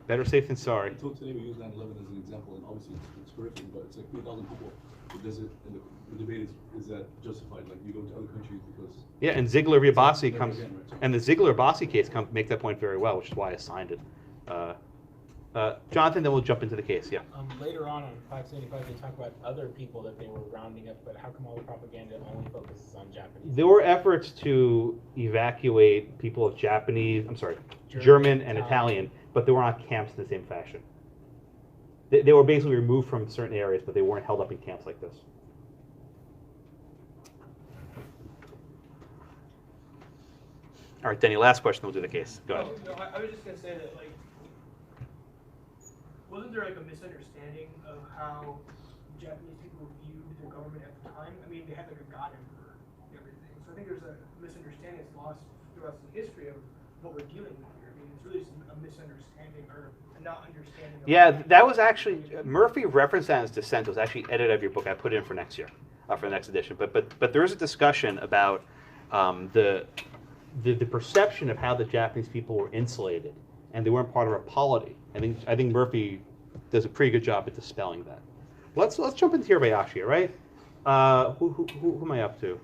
better safe than sorry. Until today, we use 9/11 as an example, and obviously it's horrific, but it's like 3,000 people. Does it? And the debate is that justified? Like you go to other countries because. Yeah, and Ziglar Abbasi comes, again, right? and the Ziglar Abbasi case make that point very well, which is why I signed it. Jonathan, then we'll jump into the case. Yeah. Later on 575, they talk about other people that they were rounding up, but how come all the propaganda only focuses on Japanese? There were efforts to evacuate people of German and Italian, but they were not camps in the same fashion. They were basically removed from certain areas, but they weren't held up in camps like this. All right, Denny, last question, we'll do the case. Go ahead. No, I was just going to say that, like, wasn't there, like, a misunderstanding of how Japanese people viewed their government at the time? I mean, they had, like, a god emperor and everything. So I think there's a misunderstanding that's lost throughout the history of what we're dealing with here. I mean, it's really just a misunderstanding or a not understanding of... Yeah, that was actually, Murphy referenced that as dissent. It was actually edited out of your book. I put it in for next year, for the next edition. But there is a discussion about the perception of how the Japanese people were insulated, and they weren't part of our polity. I think Murphy does a pretty good job at dispelling that. Let's jump into Hirabayashi, right? Who am I up to?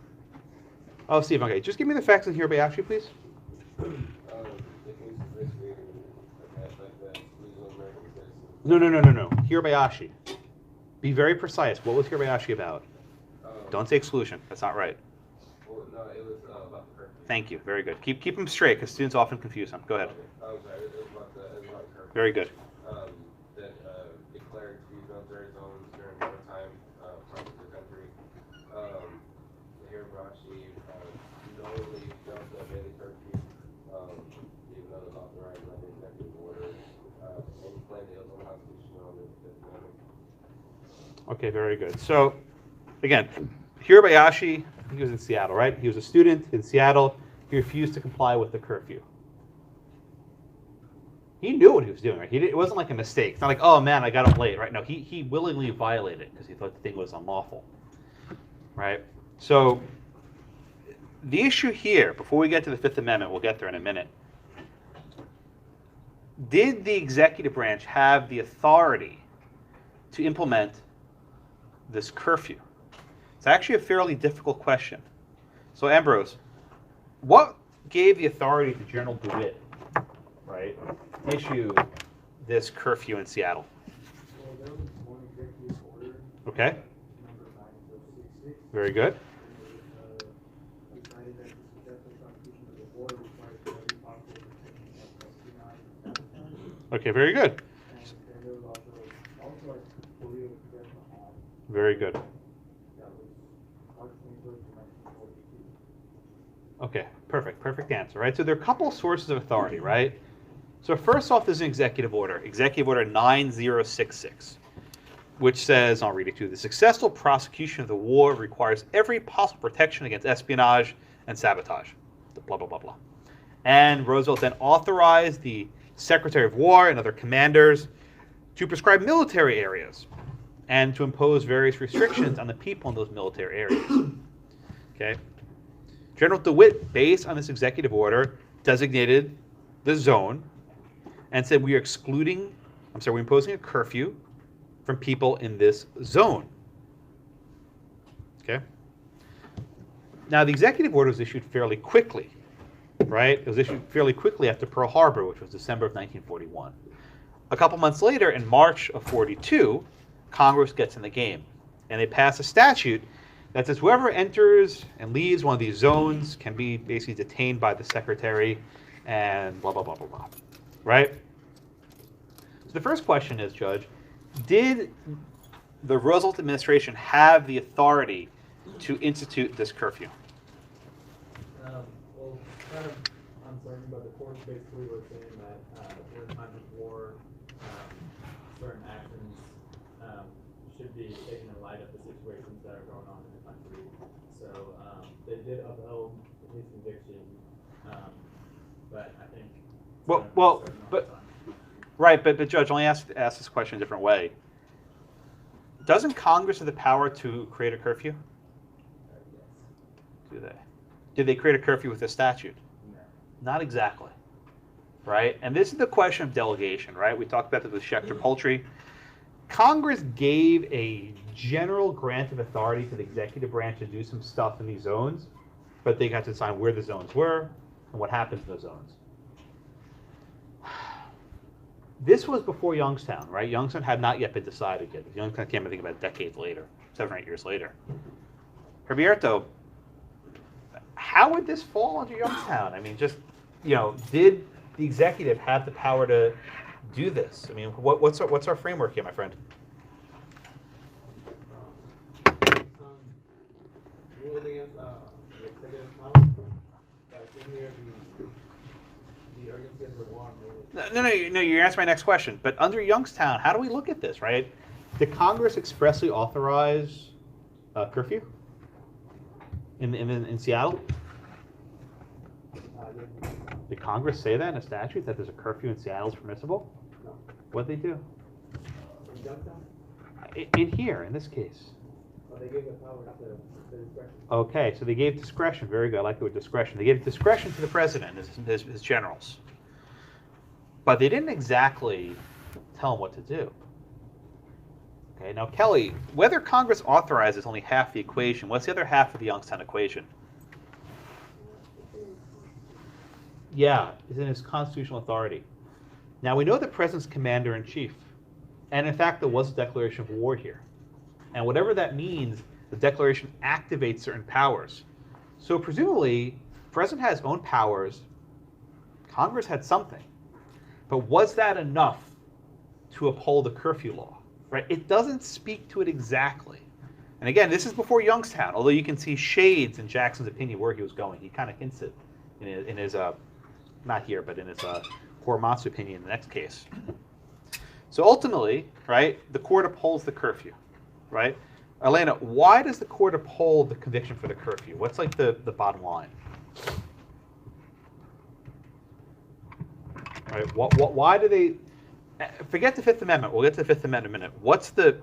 Oh, Steve. Okay, just give me the facts on Hirabayashi, please. No. Hirabayashi. Be very precise. What was Hirabayashi about? Don't say exclusion. That's not right. Well, no, it was about the curfew. Thank you. Very good. Keep them straight, because students often confuse them. Go ahead. Okay. Sorry. It was about the curfew. Very good. That declared to be military zones during wartime parts of the country. Hirabayashi knowingly jumped the daily curfew, even though it was authorized by the executive order, and he claimed it was unconstitutional under the Fifth Amendment. Okay, very good. So, again, Hirabayashi, he was in Seattle, right? He was a student in Seattle. He refused to comply with the curfew. He knew what he was doing, right? It wasn't like a mistake. It's not like, oh man, I got him late, right? No, he willingly violated it because he thought the thing was unlawful, right? So, the issue here, before we get to the Fifth Amendment, we'll get there in a minute. Did the executive branch have the authority to implement this curfew? It's actually a fairly difficult question. So, Ambrose, what gave the authority to General DeWitt, right, to issue this curfew in Seattle? Well, there was one executive order. Okay. Number 9066. Very good. Decided that the successful prosecution of the war requires every possible protection against espionage and sabotage. Okay, very good. And there was also like political congressional law. Very good. That was March 21st, 1942. Okay, perfect answer, right? So there are a couple sources of authority, right? So first off, there's an executive order, Executive Order 9066, which says, I'll read it to you, the successful prosecution of the war requires every possible protection against espionage and sabotage, blah, blah, blah, blah. And Roosevelt then authorized the Secretary of War and other commanders to prescribe military areas and to impose various restrictions on the people in those military areas. Okay? General DeWitt, based on this executive order, designated the zone and said we're imposing a curfew from people in this zone. Okay? Now, the executive order was issued fairly quickly, right? It was issued fairly quickly after Pearl Harbor, which was December of 1941. A couple months later, in March of 42, Congress gets in the game, and they pass a statute that says whoever enters and leaves one of these zones can be basically detained by the secretary and blah, blah, blah, blah, blah, right? So the first question is, Judge, did the Roosevelt administration have the authority to institute this curfew? Well, kind of uncertain, but the courts basically were saying that during times of war, certain actions should be taken in light of the situations that are going on in the country. So they did uphold his conviction, but I think. But Judge, let me ask this question a different way. Doesn't Congress have the power to create a curfew? Yes. Do they? Did they create a curfew with a statute? No. Not exactly, right? And this is the question of delegation, right? We talked about this with Schechter Poultry. Congress gave a general grant of authority to the executive branch to do some stuff in these zones, but they got to decide where the zones were and what happens in those zones. This was before Youngstown, right? Youngstown had not yet been decided yet. Youngstown came, I think, about decades later, 7 or 8 years later. Herberto, how would this fall under Youngstown? I mean, just, did the executive have the power to do this? I mean, what's our framework here, my friend? Ruling against the executive power, the urgency of reform. No, you answered my next question. But under Youngstown, how do we look at this, right? Did Congress expressly authorize curfew in Seattle? Did Congress say that in a statute, that there's a curfew in Seattle is permissible? No. What'd they do? In Youngstown? In here, in this case. Well, they gave the power to discretion. Okay, so they gave discretion. Very good. I like it with discretion. They gave discretion to the president, his generals. But they didn't exactly tell him what to do. Okay, now Kelly, whether Congress authorizes only half the equation, what's the other half of the Youngstown equation? Yeah, is in his constitutional authority. Now we know the president's commander-in-chief. And in fact, there was a declaration of war here. And whatever that means, the declaration activates certain powers. So presumably, the president has his own powers. Congress had something. But was that enough to uphold the curfew law? Right? It doesn't speak to it exactly. And again, this is before Youngstown, although you can see shades in Jackson's opinion where he was going. He kind of hints it in his not here, but in his Korematsu opinion in the next case. So ultimately, right, the court upholds the curfew, right? Elena, why does the court uphold the conviction for the curfew? What's like the bottom line? Right? Why do they? Forget the Fifth Amendment. We'll get to the Fifth Amendment in a minute. What's the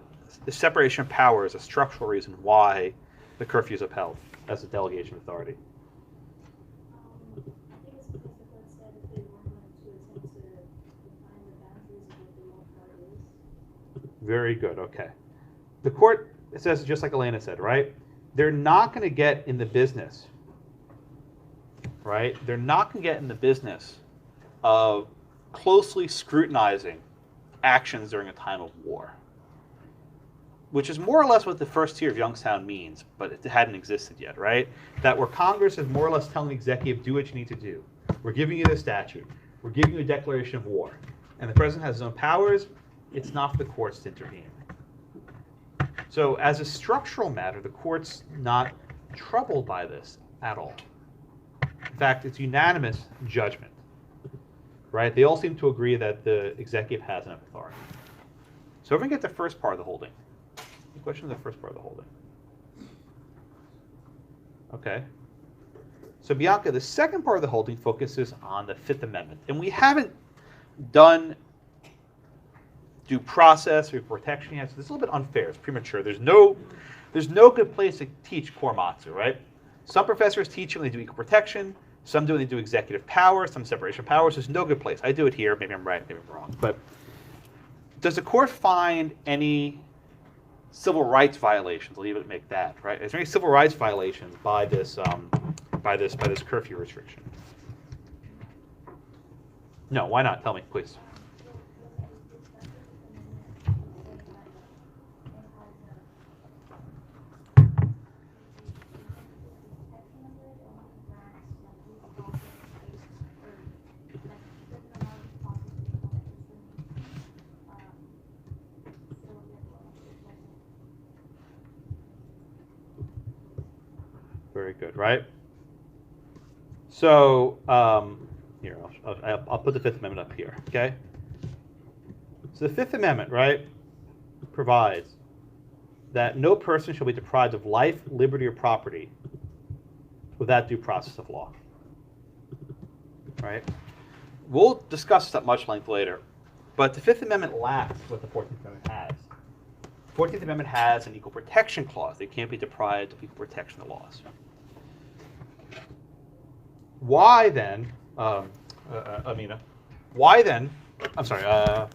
separation of powers, a structural reason why the curfew is upheld as a delegation of authority? I think it's because the court said that they weren't going to attempt to define the boundaries of what the law part is. Very good. Okay. The court says, just like Elena said, right? They're not going to get in the business, right? They're not going to get in the business of closely scrutinizing actions during a time of war, which is more or less what the first tier of Youngstown means, but it hadn't existed yet, right? That where Congress is more or less telling the executive, do what you need to do. We're giving you the statute. We're giving you a declaration of war. And the president has his own powers. It's not for the courts to intervene. So as a structural matter, the court's not troubled by this at all. In fact, it's unanimous judgment, right? They all seem to agree that the executive has enough authority. So we're going to get the first part of the holding. The question of the first part of the holding. Okay. So Bianca, the second part of the holding focuses on the Fifth Amendment. And we haven't done due process or protection yet, so this is a little bit unfair. It's premature. There's no good place to teach Korematsu, right? Some professors teach when they do equal protection. Some do when they do executive power, some separation of powers. There's no good place. I do it here. Maybe I'm right, maybe I'm wrong. But does the court find any civil rights violations. I'll leave it at make that, right? Is there any civil rights violations by this curfew restriction? No, why not? Tell me, please. Very good, right? So here, I'll put the Fifth Amendment up here, okay? So the Fifth Amendment, right, provides that no person shall be deprived of life, liberty, or property without due process of law, right? We'll discuss this at much length later, but the Fifth Amendment lacks what the 14th Amendment has. The 14th Amendment has an equal protection clause. They can't be deprived of equal protection of laws. Why then, Amina, why then, I'm sorry, yeah,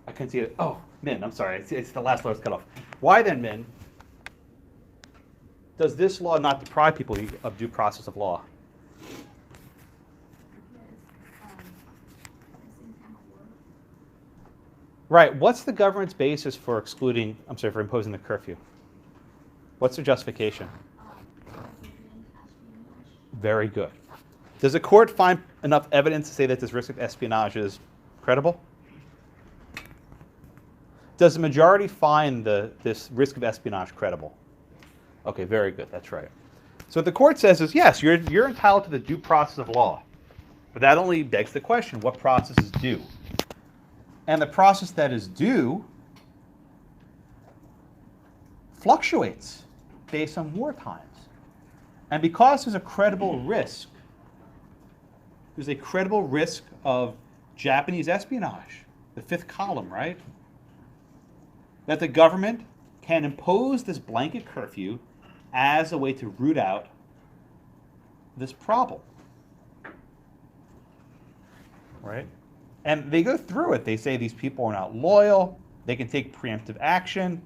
I can't see it. Oh, Min, I'm sorry, it's the last letter cut off. Why then, Min, does this law not deprive people of due process of law? Right, what's the government's basis for excluding, I'm sorry, for imposing the curfew? What's their justification? Very good. Does the court find enough evidence to say that this risk of espionage is credible? Does the majority find this risk of espionage credible? Okay, very good. That's right. So what the court says is, yes, you're entitled to the due process of law. But that only begs the question, what process is due? And the process that is due fluctuates based on war times. And because there's a credible risk of Japanese espionage, the fifth column, right? That the government can impose this blanket curfew as a way to root out this problem, right? And they go through it. They say these people are not loyal. They can take preemptive action.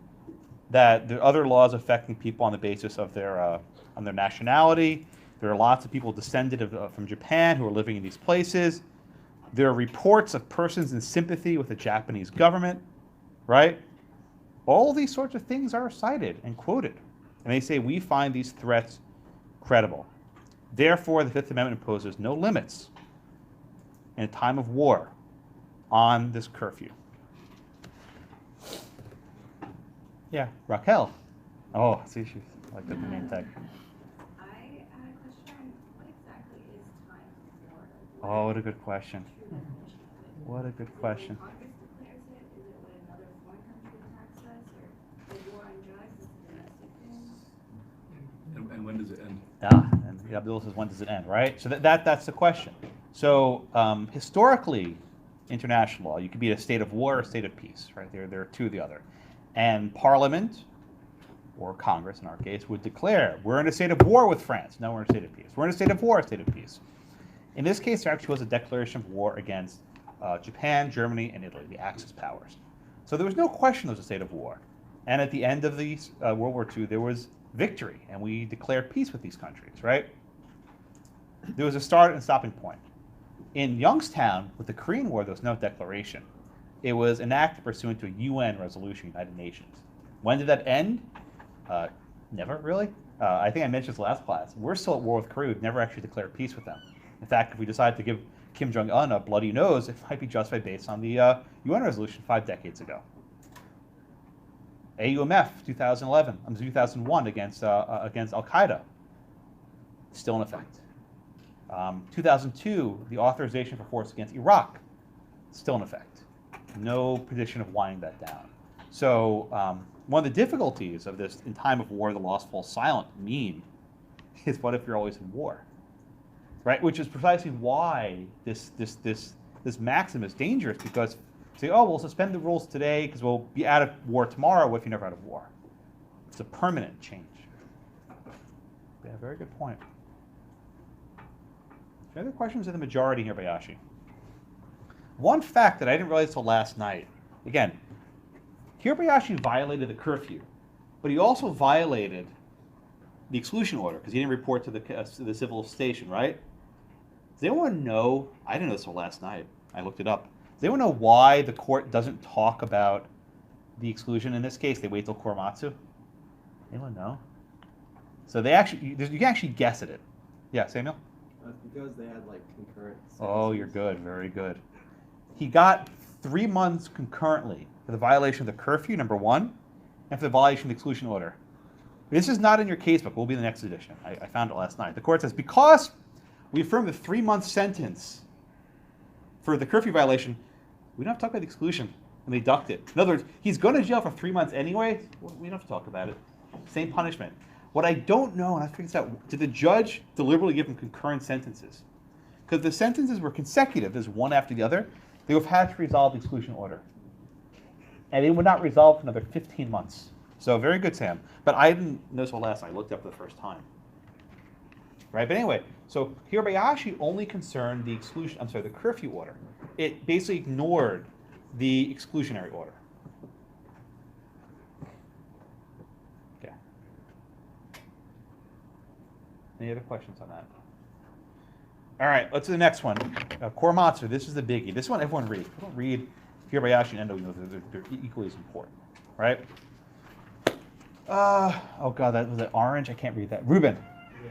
That there are other laws affecting people on the basis of their nationality. There are lots of people descended from Japan who are living in these places. There are reports of persons in sympathy with the Japanese government, right? All these sorts of things are cited and quoted. And they say, we find these threats credible. Therefore, the Fifth Amendment imposes no limits in a time of war on this curfew. Yeah, Raquel. Oh, see, she's like the name tag. I had a question. What exactly is time of war? Oh, what a good question. What a good question. Congress declares it? Is it when another foreign country attacks us? Or the war on drugs is a domestic thing? And when does it end? And Abdul says, when does it end, right? So that's the question. So historically, international law, you could be in a state of war or a state of peace, right? There are two of the other. And Parliament, or Congress in our case, would declare, we're in a state of war with France. No, we're in a state of peace. We're in a state of war, a state of peace. In this case, there actually was a declaration of war against Japan, Germany, and Italy, the Axis powers. So there was no question there was a state of war. And at the end of the World War II, there was victory, and we declared peace with these countries, right? There was a start and stopping point. In Youngstown, with the Korean War, there was no declaration. It was enacted pursuant to a UN resolution, United Nations. When did that end? Never, really. I think I mentioned this last class. We're still at war with Korea. We've never actually declared peace with them. In fact, if we decide to give Kim Jong-un a bloody nose, it might be justified based on the UN resolution 5 decades ago. AUMF 2001 against Al-Qaeda, still in effect. 2002, the authorization for force against Iraq, still in effect. No prediction of winding that down. So one of the difficulties of this, in time of war, the laws fall silent meme, is what if you're always in war, right? Which is precisely why this maxim is dangerous, because say, oh, we'll suspend the rules today because we'll be out of war tomorrow. What if you're never out of war? It's a permanent change. Yeah, very good point. Any other questions of the majority here, Hirabayashi? One fact that I didn't realize until last night, again, Hirabayashi violated the curfew, but he also violated the exclusion order because he didn't report to the civil station, right? Does anyone know? I didn't know this until last night. I looked it up. Does anyone know why the court doesn't talk about the exclusion in this case? They wait till Korematsu. Anyone know? So they actually, you can actually guess at it. Yeah, Samuel? That's because they had like concurrent. Oh, you're good. Very good. He got 3 months concurrently for the violation of the curfew, number one, and for the violation of the exclusion order. This is not in your casebook. It will be in the next edition. I found it last night. The court says, because we affirmed the 3-month sentence for the curfew violation, we don't have to talk about the exclusion. And they ducked it. In other words, he's going to jail for 3 months anyway. We don't have to talk about it. Same punishment. What I don't know, and I figured this out, did the judge deliberately give him concurrent sentences? Because the sentences were consecutive, there's one after the other, they would have had to resolve the exclusion order. And it would not resolve for another 15 months. So very good, Sam. But I didn't notice all last night. I looked up for the first time. Right? But anyway, so Hirabayashi only concerned the curfew order. It basically ignored the exclusionary order. Okay. Any other questions on that? All right, let's do the next one. Korematsu, this is the biggie. This one everyone reads. If you don't read Hirabayashi and Endo, you know they're equally as important, right? Oh God, that was it orange? I can't read that. Ruben,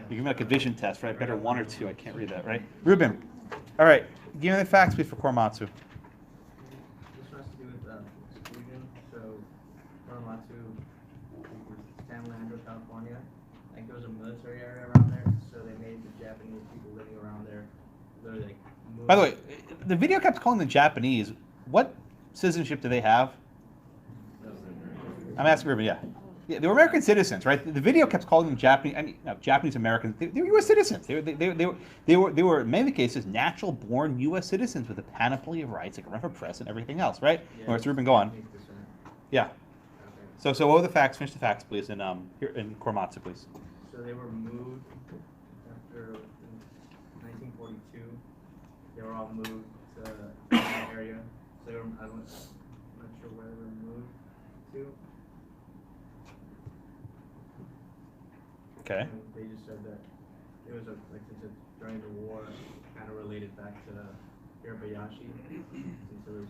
you give me like a vision test, right? Better 1 or 2. I can't read that, right? Ruben, all right, give me the facts, please, for Korematsu. This has to do with exclusion. So Korematsu was San Leandro, California. I think there was a military area around there, so they made the Japanese people living around there literally move. By the way, the video kept calling them Japanese. What citizenship do they have? I'm asking Ruben, yeah. Yeah, they were American citizens, right? The video kept calling them Japanese. I mean, no, Japanese Americans. They were U.S. citizens. They were in many cases natural-born U.S. citizens with a panoply of rights, like a run for president, everything else, right? Yeah, Or it's Ruben, go on. Yeah. Okay. So what were the facts? Finish the facts, please, in Korematsu, please. So they were moved after 1942. They were all moved to that area. So they were, I'm not sure where they were moved to. Okay. And they just said that it was since it's during the war, kind of related back to Hirabayashi, since it was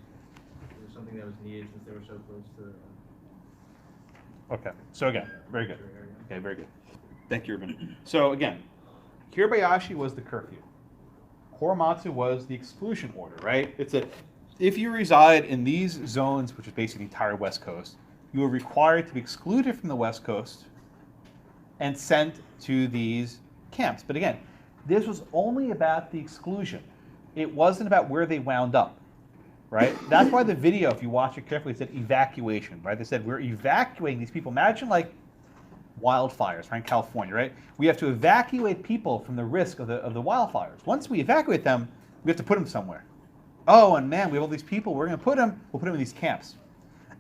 something that was needed since they were so close to. Okay. So again, very good. Okay, very good. Thank you, Ruben. So again, Hirabayashi was the curfew. Korematsu was the exclusion order, right? It's a, if you reside in these zones, which is basically the entire West Coast, you are required to be excluded from the West Coast and sent to these camps. But again, this was only about the exclusion. It wasn't about where they wound up, right? That's why the video, if you watch it carefully, said evacuation, right? They said, we're evacuating these people. Imagine like wildfires, right, in California, right? We have to evacuate people from the risk of the wildfires. Once we evacuate them, we have to put them somewhere. Oh, and man, we have all these people. We'll put them in these camps.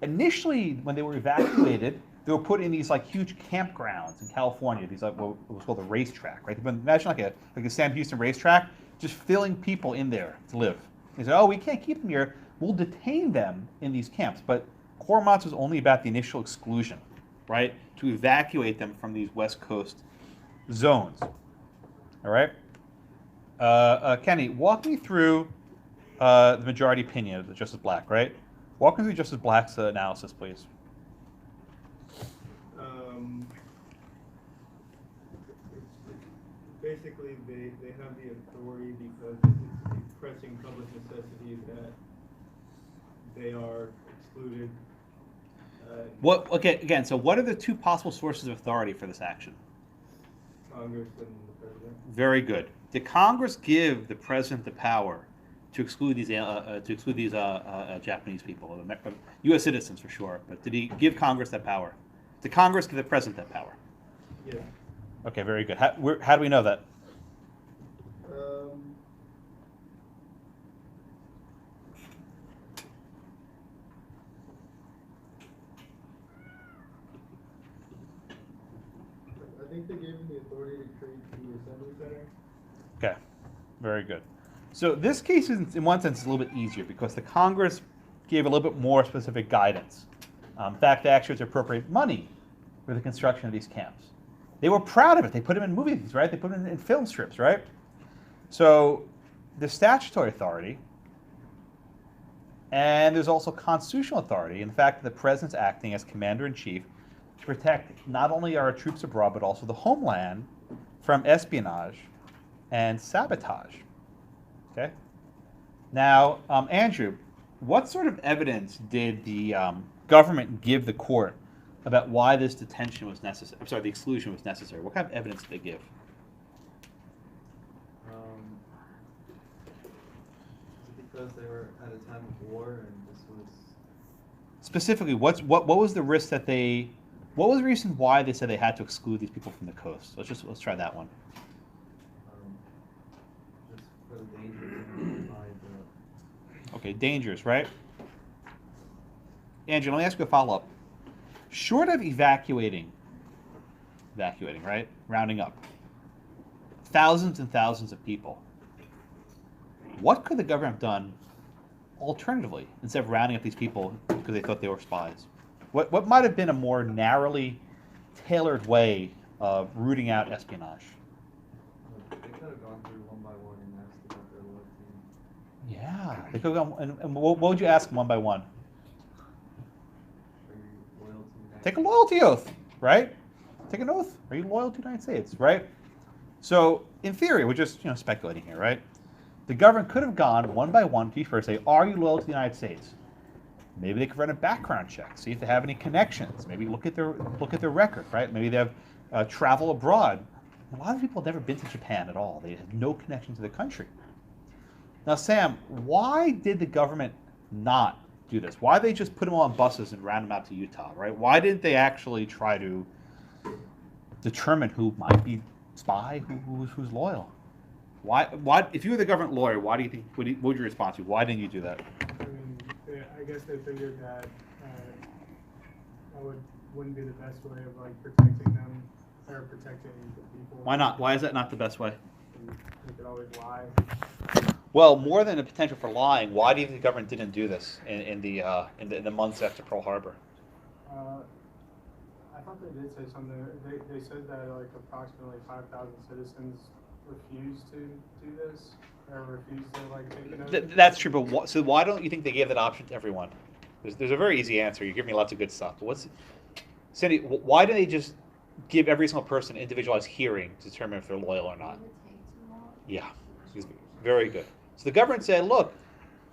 Initially, when they were evacuated, they were put in these like huge campgrounds in California. These like what was called a racetrack, right? Imagine like a Sam Houston racetrack, just filling people in there to live. They said, oh, we can't keep them here. We'll detain them in these camps. But Korematsu was only about the initial exclusion, right? To evacuate them from these West Coast zones. All right. Kenny, walk me through the majority opinion of the Justice Black, right? Walk me through Justice Black's analysis, please. Basically, they have the authority because it's a pressing public necessity that they are excluded. Again, so what are the two possible sources of authority for this action? Congress and the president. Very good. Did Congress give the president the power to exclude these Japanese people, U.S. citizens for sure? But did he give Congress that power? Did Congress give the president that power? Yes. Okay, very good. How do we know that? I think they gave him the authority to create the assembly center. Okay, very good. So this case is, in one sense, a little bit easier because the Congress gave a little bit more specific guidance. In fact, they actually had to appropriate money for the construction of these camps. They were proud of it. They put them in movies, right? They put them in film strips, right? So the statutory authority, and there's also constitutional authority. In fact, the president's acting as commander-in-chief to protect not only our troops abroad, but also the homeland from espionage and sabotage. Okay? Now, Andrew, what sort of evidence did the government give the court about why this detention was necessary? I'm sorry, the exclusion was necessary. What kind of evidence did they give? Is it because they were at a time of war and this was... Specifically, what was the risk that they? What was the reason why they said they had to exclude these people from the coast? Let's try that one. Just for the danger by the... Okay, dangers, right? Andrew, let me ask you a follow-up. Short of evacuating, right? Rounding up thousands and thousands of people, what could the government have done alternatively instead of rounding up these people because they thought they were spies? What might have been a more narrowly tailored way of rooting out espionage? They could have gone through one by one and asked about their loyalty. Yeah, they could have gone. And what would you ask them one by one? Take a loyalty oath, right? Take an oath. Are you loyal to the United States, right? So, in theory, we're just speculating here, right? The government could have gone one by one to you first, say, are you loyal to the United States? Maybe they could run a background check, see if they have any connections. Maybe look at their record, right? Maybe they have travel abroad. A lot of people have never been to Japan at all. They have no connection to the country. Now, Sam, why did the government not do this? Why did they just put them on buses and round them out to Utah, right? Why didn't they actually try to determine who might be spy, who's loyal? Why? If you were the government lawyer, why do you think? What would your response be? Why didn't you do that? I mean, I guess they figured that that wouldn't be the best way of like protecting them or protecting the people. Why not? Why is that not the best way? You could always lie. Well, more than the potential for lying, why do you think the government didn't do this in the months after Pearl Harbor? I thought they did say something. They said that like approximately 5,000 citizens refused to do this or refused to like take it over. That's true, but so why don't you think they gave that option to everyone? There's a very easy answer. You give me lots of good stuff. But Cindy? Why do they just give every single person individualized hearing to determine if they're loyal or not? Yeah, very good. So the government said, look,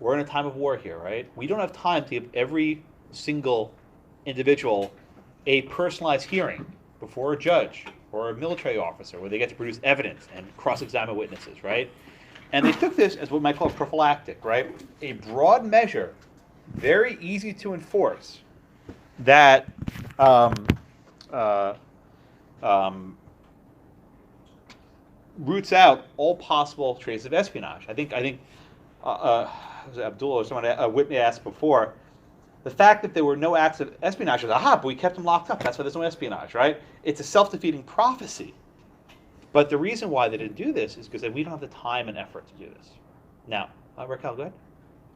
we're in a time of war here, right? We don't have time to give every single individual a personalized hearing before a judge or a military officer where they get to produce evidence and cross-examine witnesses, right? And they took this as what we might call prophylactic, right? A broad measure, very easy to enforce, that roots out all possible traces of espionage. I think was it Abdullah or someone, Whitney asked before, the fact that there were no acts of espionage is, but we kept them locked up. That's why there's no espionage, right? It's a self-defeating prophecy. But the reason why they didn't do this is because we don't have the time and effort to do this. Now, Raquel, go ahead.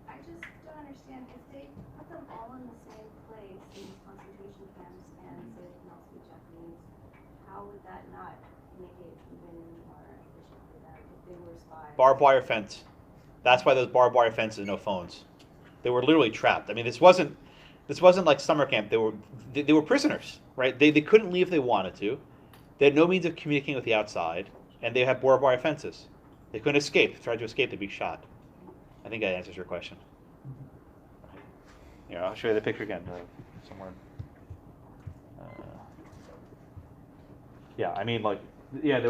I just don't understand, if they put them all in the same place, in these concentration camps, and say they can all speak Japanese, how would that not make it even more efficient for them if they were spies? Barbed wire fence. That's why those barbed wire fences and no phones. They were literally trapped. I mean, this wasn't like summer camp. They were prisoners, right? They couldn't leave if they wanted to. They had no means of communicating with the outside, and they had barbed wire fences. They couldn't escape. If they tried to escape, they'd be shot. I think that answers your question. Here, I'll show you the picture again somewhere. Yeah, I mean, like, yeah.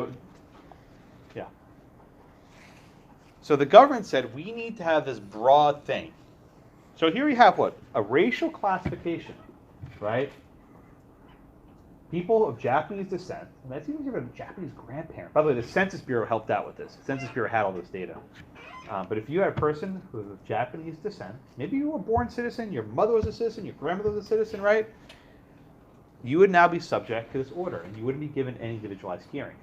So the government said, we need to have this broad thing. So here we have what? A racial classification, right? People of Japanese descent, and that's even if you're a Japanese grandparent. By the way, the Census Bureau helped out with this. The Census Bureau had all this data. But if you had a person who was of Japanese descent, maybe you were a born citizen, your mother was a citizen, your grandmother was a citizen, right? You would now be subject to this order, and you wouldn't be given any individualized hearing.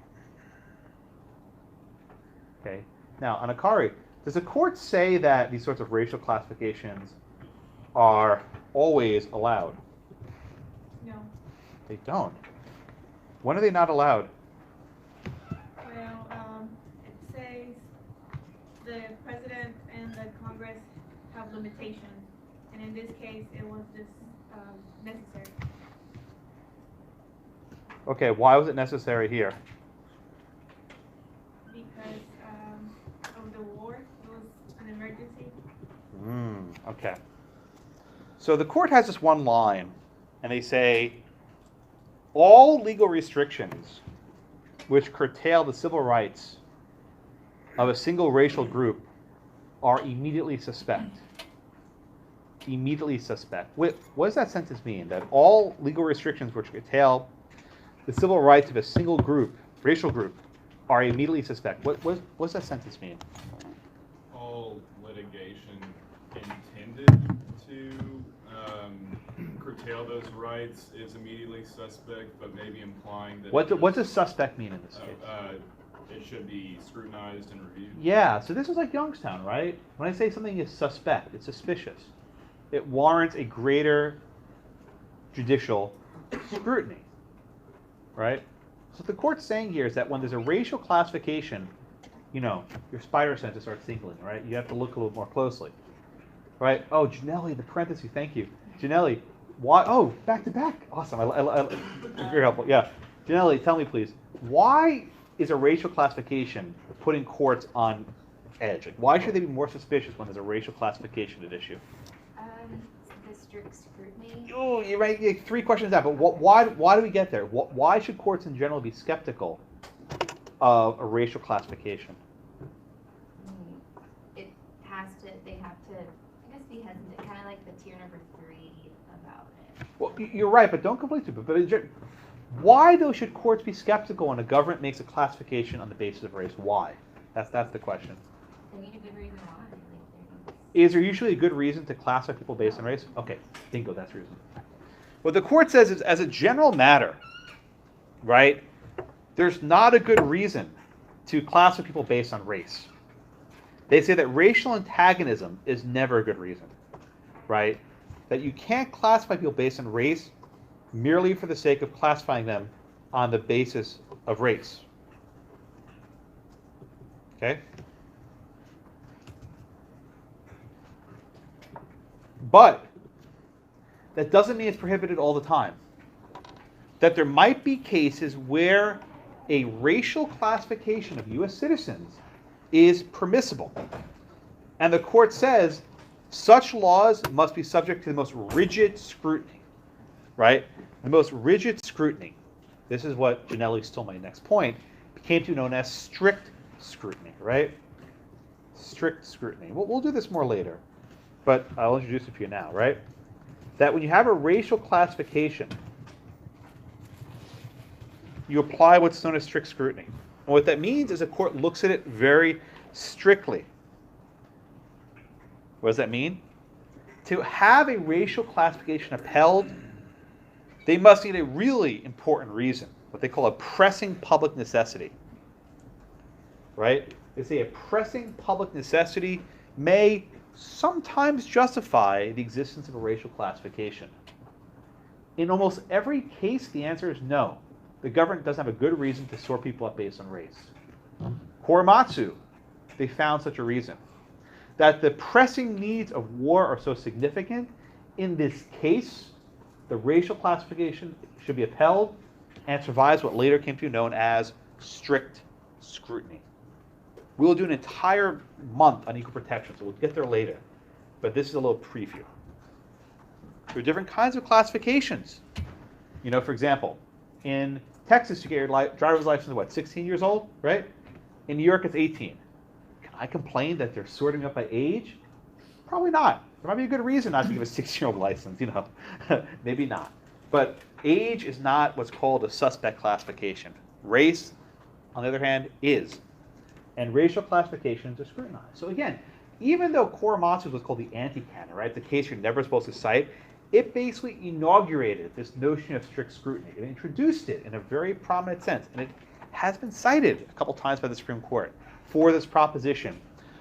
Okay. Now, Anakari, does the court say that these sorts of racial classifications are always allowed? They don't. When are they not allowed? Well, it says the president and the Congress have limitations, and in this case, it was just necessary. Okay, why was it necessary here? Because of the war, it was an emergency. Okay. So the court has this one line, and they say, all legal restrictions which curtail the civil rights of a single racial group are immediately suspect. Immediately suspect. What does that sentence mean? That all legal restrictions which curtail the civil rights of a single group, racial group, are immediately suspect. What does that sentence mean? All litigation intended to curtail those rights is immediately suspect, but maybe implying that What does suspect mean in this case? It should be scrutinized and reviewed. Yeah, so this is like Youngstown, right? When I say something is suspect, it's suspicious. It warrants a greater judicial scrutiny, right? So what the court's saying here is that when there's a racial classification, your spider sense starts tingling, right? You have to look a little more closely, right? Oh, Janelli, the parenthesis, thank you. Janelli, why? Oh, back to back. Awesome. Very helpful. Yeah. Janelli, tell me, please, why is a racial classification putting courts on edge? Like, why should they be more suspicious when there's a racial classification at issue? The strict scrutiny. Oh, you're right. You have 3 questions out, but why do we get there? Why should courts in general be skeptical of a racial classification? They have to, I guess, be hesitant, kind of like the tier number 3 about it. Well, you're right, but don't completely. But why though should courts be skeptical when a government makes a classification on the basis of race? Why? That's the question. They need a good reason why. Is there usually a good reason to classify people based on race? Okay, bingo, that's the reason. What the court says is, as a general matter, right, there's not a good reason to classify people based on race. They say that racial antagonism is never a good reason, right? That you can't classify people based on race merely for the sake of classifying them on the basis of race. Okay? But that doesn't mean it's prohibited all the time. That there might be cases where a racial classification of U.S. citizens is permissible. And the court says such laws must be subject to the most rigid scrutiny, right? The most rigid scrutiny. This is what Janelli stole my next point, became to be known as strict scrutiny, right? Strict scrutiny. We'll do this more later, but I'll introduce it to you now, right? That when you have a racial classification, you apply what's known as strict scrutiny. And what that means is a court looks at it very strictly. What does that mean? To have a racial classification upheld, they must need a really important reason, what they call a pressing public necessity. Right? They say a pressing public necessity may sometimes justify the existence of a racial classification. In almost every case, the answer is no. The government doesn't have a good reason to sort people up based on race. Korematsu, they found such a reason. That the pressing needs of war are so significant, in this case, the racial classification should be upheld and survives what later came to be known as strict scrutiny. We will do an entire month on equal protection, so we'll get there later. But this is a little preview. There are different kinds of classifications. For example, in Texas, you get your driver's license at what, 16 years old, right? In New York, it's 18. Can I complain that they're sorting up by age? Probably not. There might be a good reason not to give a 16-year-old license, Maybe not. But age is not what's called a suspect classification. Race, on the other hand, is. And racial classifications are scrutinized. So again, even though Korematsu was called the anti-canon, right, the case you're never supposed to cite, it basically inaugurated this notion of strict scrutiny. It introduced it in a very prominent sense, and it has been cited a couple times by the Supreme Court for this proposition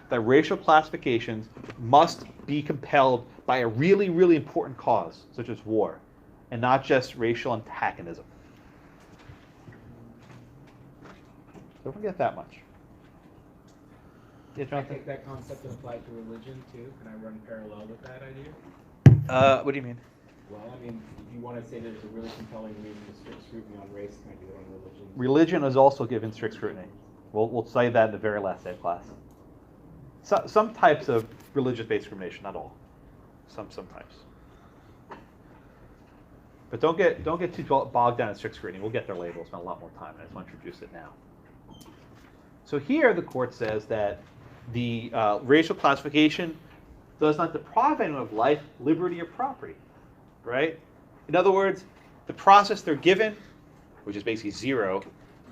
that racial classifications must be compelled by a really, really important cause, such as war. and not just racial antagonism. Don't forget that much. Yeah, Can I Jonathan? take that concept and apply it to religion too? Can I run parallel with that idea? What do you mean? Well, I mean, if you want to say there's a really compelling reason to strict scrutiny on race, can I do it on religion? Religion is also given strict scrutiny. We'll study that in the very last day of class. Some types of religious-based discrimination, not all. Some types. But don't get too bogged down in strict scrutiny. We'll get there later. We'll spend a lot more time. I just want to introduce it now. So here the court says that the racial classification does not deprive anyone of life, liberty, or property. Right? In other words, the process they're given, which is basically zero,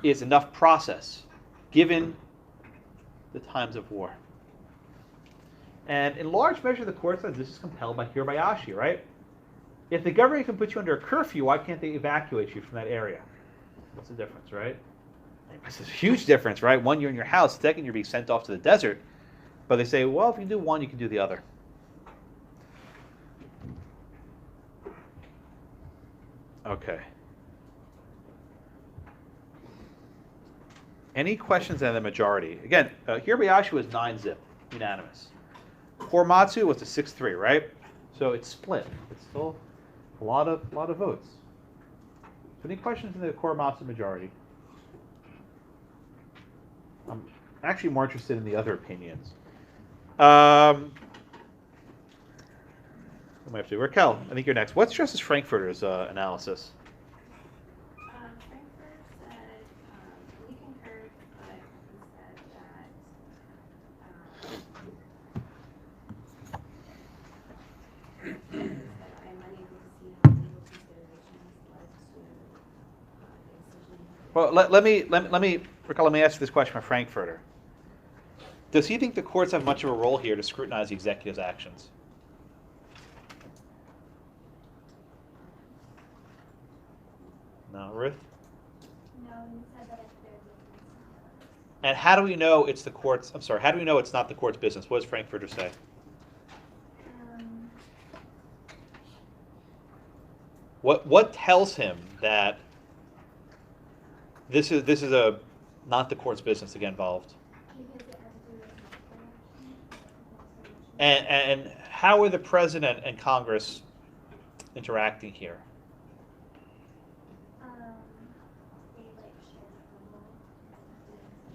is enough process given the times of war. And in large measure, the court says this is compelled by Hirabayashi, right? If the government can put you under a curfew, why can't they evacuate you from that area? What's the difference, right? It's a huge difference, right? One, you're in your house. Second, you're being sent off to the desert. But they say, well, if you do one, you can do the other. Okay. Any questions on the majority? Again, Hirabayashi was 9-zip, unanimous. Korematsu was a 6-3, right? So it's split. It's still a lot of votes. So any questions in the Korematsu majority? I'm actually more interested in the other opinions. Who am I have to do? Raquel, I think you're next. What's Justice Frankfurter's analysis? Frankfurter said, he concurred, but he said that I'm unable to see how legal considerations led to the decision. Well, let me, Raquel, let me ask you this question from Frankfurter. Does he think the courts have much of a role here to scrutinize the executive's actions? No, Ruth? No, he said that if there's And how do we know it's the court's, I'm sorry, how do we know it's not the court's business? What does Frankfurter say? What tells him that this is a not the court's business to get involved? And how are the president and Congress interacting here?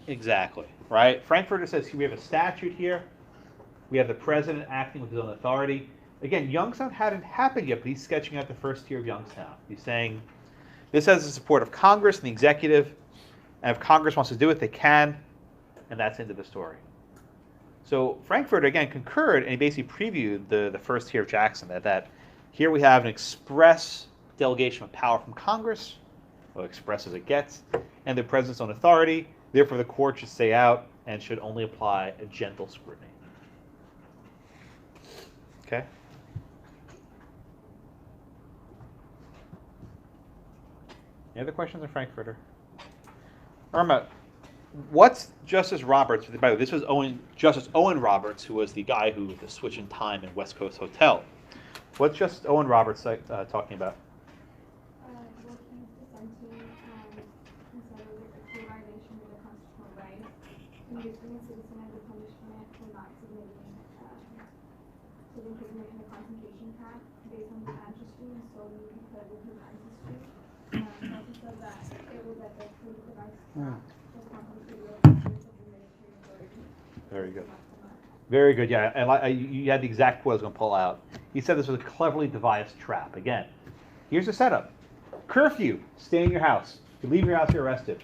Exactly, right? Frankfurter says we have a statute here. We have the president acting with his own authority. Again, Youngstown hadn't happened yet, but he's sketching out the first tier of Youngstown. He's saying this has the support of Congress and the executive, and if Congress wants to do it, they can, and that's the end of the story. So Frankfurter, again, concurred, and he basically previewed the first tier of Jackson, that here we have an express delegation of power from Congress, well, express as it gets, and the president's own authority. Therefore, the court should stay out and should only apply a gentle scrutiny. Okay? Any other questions on Frankfurter? Irma, what's Justice Roberts, by the way, this was Justice Owen Roberts, who was the guy who was the switch in time in West Coast Hotel. What's Justice Owen Roberts talking about? Well, he's dissenting, he said it was a clear violation of the constitutional right, convicting a citizen of the punishment for not submitting to the imprisonment in the concentration camp based on his ancestry and solely because of his ancestry. He also said that it was at the political device was compensated with the military authority. Very good. Very good, yeah. And you had the exact quote I was going to pull out. He said this was a cleverly devised trap. Again, here's the setup. Curfew, stay in your house. If you leave your house, you're arrested.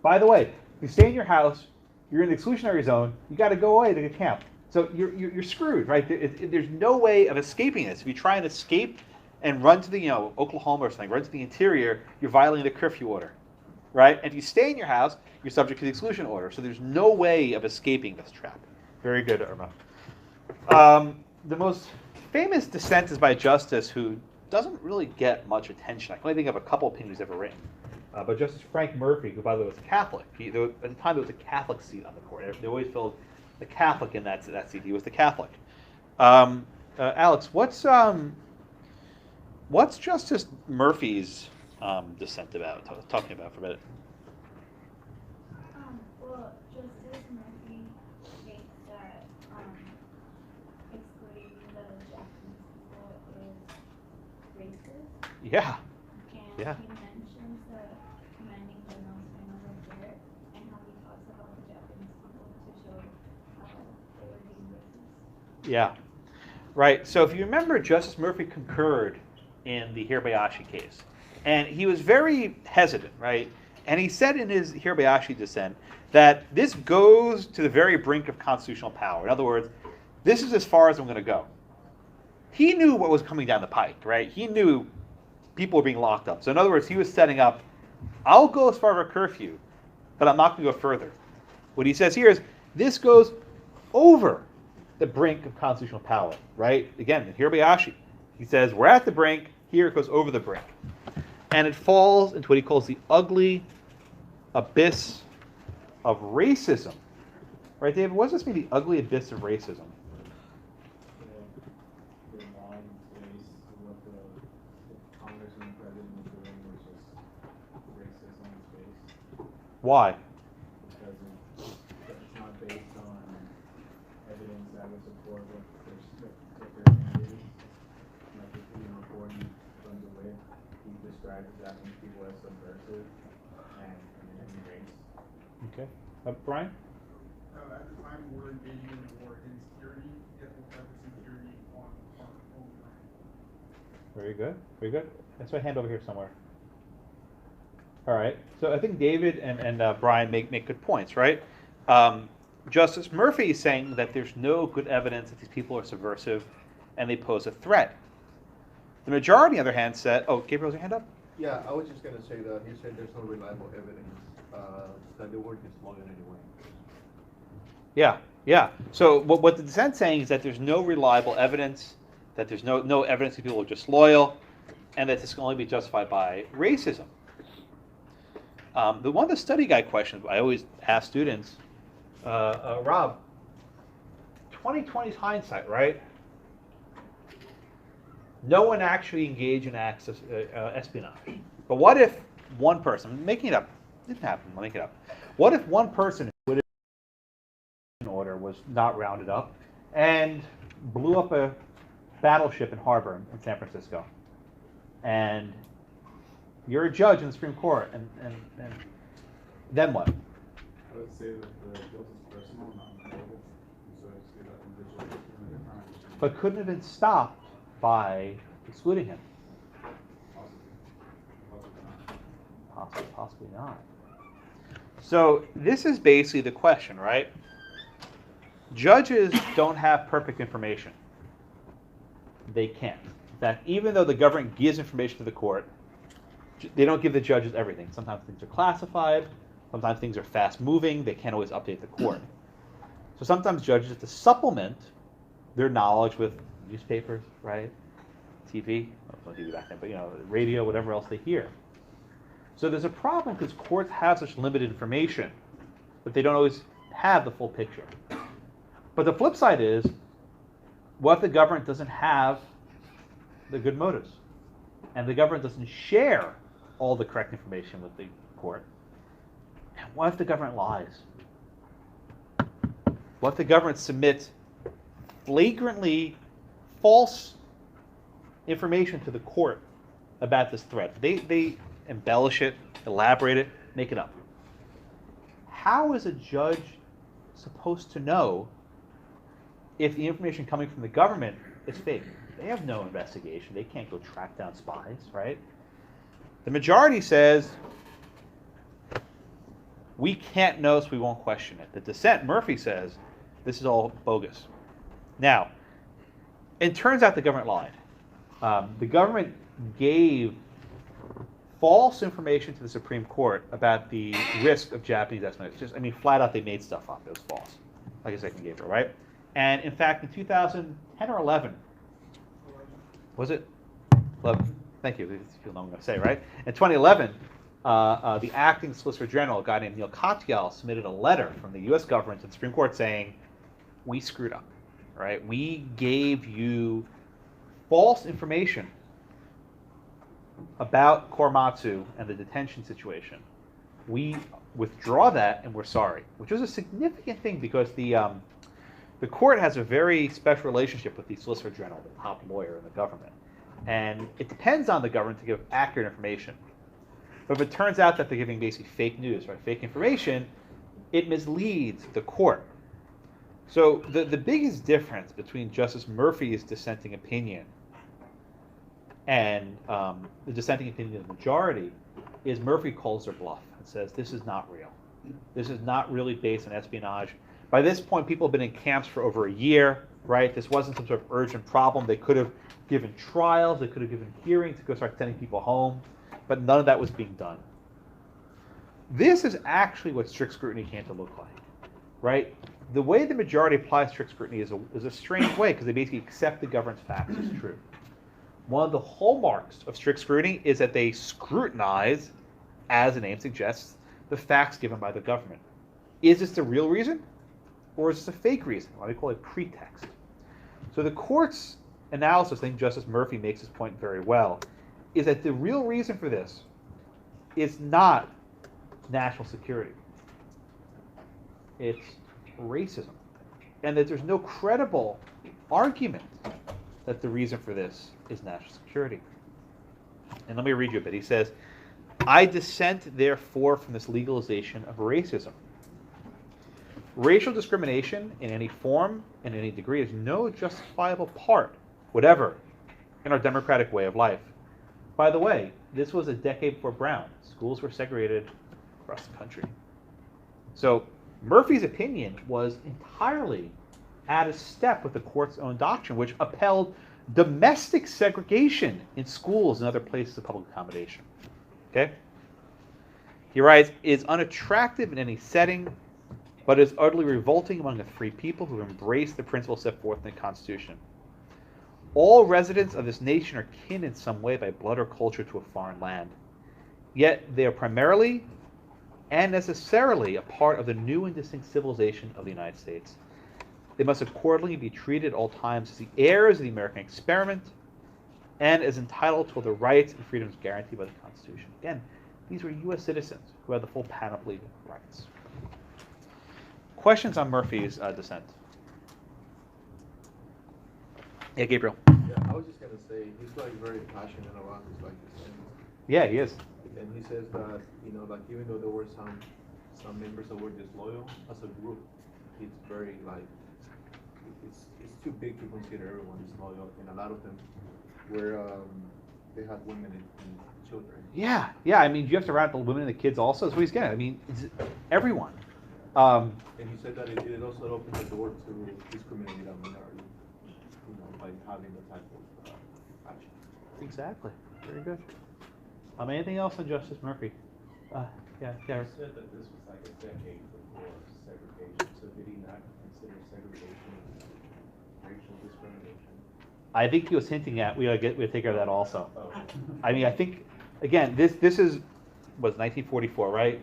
By the way, if you stay in your house, you're in the exclusionary zone, you got to go away to the camp. So you're screwed, right? There's no way of escaping this. If you try and escape and run to the, Oklahoma or something, run to the interior, you're violating the curfew order, right? And if you stay in your house, you're subject to the exclusion order. So there's no way of escaping this trap. Very good, Irma. The most famous dissent is by a justice who doesn't really get much attention. I can only think of a couple opinions he's ever written. But Justice Frank Murphy, who, by the way, was a Catholic. At the time, there was a Catholic seat on the court. They always filled the Catholic in that seat. He was the Catholic. Alex, what's what's Justice Murphy's dissent about, talking about for a minute? Well, Justice Murphy states that excluding the Japanese people is racist. Yeah. And Yeah. he mentions the commanding general's final report and how he talks about the Japanese people to show how they were being racist. Yeah. Right. So if you remember, Justice Murphy concurred in the Hirabayashi case. And he was very hesitant, right? And he said in his Hirabayashi dissent that this goes to the very brink of constitutional power. In other words, this is as far as I'm going to go. He knew what was coming down the pike, right? He knew people were being locked up. So in other words, he was setting up, I'll go as far as a curfew, but I'm not going to go further. What he says here is, this goes over the brink of constitutional power, right? Again, in Hirabayashi, he says, we're at the brink, here it goes over the brink. And it falls into what he calls the ugly abyss of racism. Right, David? What does this mean, the ugly abyss of racism? The line is what the Congress and the President was doing was just racism based. Why? Because it's not based on evidence that would support what their standards. Like if you report from the way he describes Japanese people as subversive and race. Okay. Brian? At the time, we're engaging in a war in security, ethnic private security on our own land. Very good. Very good. That's my hand over here somewhere. All right. So I think David and Brian make good points, right? Justice Murphy is saying that there's no good evidence that these people are subversive and they pose a threat. The majority, on the other hand, said, oh, Gabriel's your hand up? Yeah, I was just going to say that he said there's no reliable evidence that they were disloyal in any way. Yeah, yeah. So what the dissent's saying is that there's no reliable evidence, that there's no evidence that people are disloyal, and that this can only be justified by racism. One of the study guide questions I always ask students, Rob, 2020's hindsight, right? No one actually engaged in espionage. But what if one person, I'm making it up, it didn't happen, I'll make it up. What if one person would have order was not rounded up and blew up a battleship in harbor in San Francisco? And you're a judge in the Supreme Court, and then what? I would say that the guilt is personal, not moral. So I just give that individual a crime. But couldn't have been stopped by excluding him? Possibly not. So this is basically the question, right? Judges don't have perfect information. They can't. In fact, even though the government gives information to the court, they don't give the judges everything. Sometimes things are classified. Sometimes things are fast-moving. They can't always update the court. So sometimes judges have to supplement their knowledge with newspapers, right? TV, not TV back then, but radio, whatever else they hear. So there's a problem because courts have such limited information that they don't always have the full picture. But the flip side is, what if the government doesn't have the good motives? And the government doesn't share all the correct information with the court? And what if the government lies? What if the government submits flagrantly false information to the court about this threat? They embellish it, elaborate it, make it up. How is a judge supposed to know if the information coming from the government is fake? They have no investigation. They can't go track down spies, right? The majority says, we can't know, so we won't question it. The dissent, Murphy, says, this is all bogus. Now, it turns out the government lied. The government gave false information to the Supreme Court about the risk of Japanese espionage. Flat out, they made stuff up. It was false. Like I said, Gabriel, right? And in fact, in 2010 or 11, was it? 11. Thank you. You know what I'm going to say, right? In 2011, the acting Solicitor General, a guy named Neil Katyal, submitted a letter from the U.S. government to the Supreme Court saying, we screwed up, right? We gave you false information about Korematsu and the detention situation. We withdraw that and we're sorry, which was a significant thing because the court has a very special relationship with the Solicitor General, the top lawyer in the government. And it depends on the government to give accurate information. But if it turns out that they're giving basically fake news, right, fake information, it misleads the court. So the biggest difference between Justice Murphy's dissenting opinion and the dissenting opinion of the majority is Murphy calls their bluff and says this is not real. This is not really based on espionage. By this point, people have been in camps for over a year, right? This wasn't some sort of urgent problem. They could have given trials, they could have given hearings, they could start sending people home, but none of that was being done. This is actually what strict scrutiny came to look like, right? The way the majority applies strict scrutiny is a strange way because they basically accept the government's facts as true. One of the hallmarks of strict scrutiny is that they scrutinize, as the name suggests, the facts given by the government. Is this the real reason? Or is this a fake reason? Why do we call it pretext? So the court's analysis, I think Justice Murphy makes this point very well, is that the real reason for this is not national security. It's racism. And that there's no credible argument that the reason for this is national security. And let me read you a bit. He says, I dissent, therefore, from this legalization of racism. Racial discrimination in any form and any degree is no justifiable part, whatever, in our democratic way of life. By the way, this was a decade before Brown. Schools were segregated across the country. So Murphy's opinion was entirely out of step with the court's own doctrine, which upheld domestic segregation in schools and other places of public accommodation. Okay? He writes, it is unattractive in any setting, but is utterly revolting among a free people who embrace the principles set forth in the Constitution. All residents of this nation are kin in some way by blood or culture to a foreign land. Yet they are primarily and necessarily a part of the new and distinct civilization of the United States. They must accordingly be treated at all times as the heirs of the American experiment and as entitled to all the rights and freedoms guaranteed by the Constitution. Again, these were U.S. citizens who had the full panoply of rights. Questions on Murphy's dissent? Yeah, Gabriel. Yeah, I was just gonna say he's like very passionate about his like dissent. Yeah, he is. And he says that like even though there were some members that were disloyal as a group, it's very like it's too big to consider everyone disloyal, and a lot of them were they had women and children. Yeah. I mean, you have to round the women and the kids also. That's what he's getting. I mean, it's everyone. And he said that it also opened the door to discriminating a minority, by having the type of action. Exactly. Very good. Anything else on Justice Murphy? Yeah, Gareth. You said that this was like a decade before segregation, so did he not consider segregation racial discrimination? I think he was hinting at we'll take care of that also. Oh. I mean, I think again, this was 1944, right?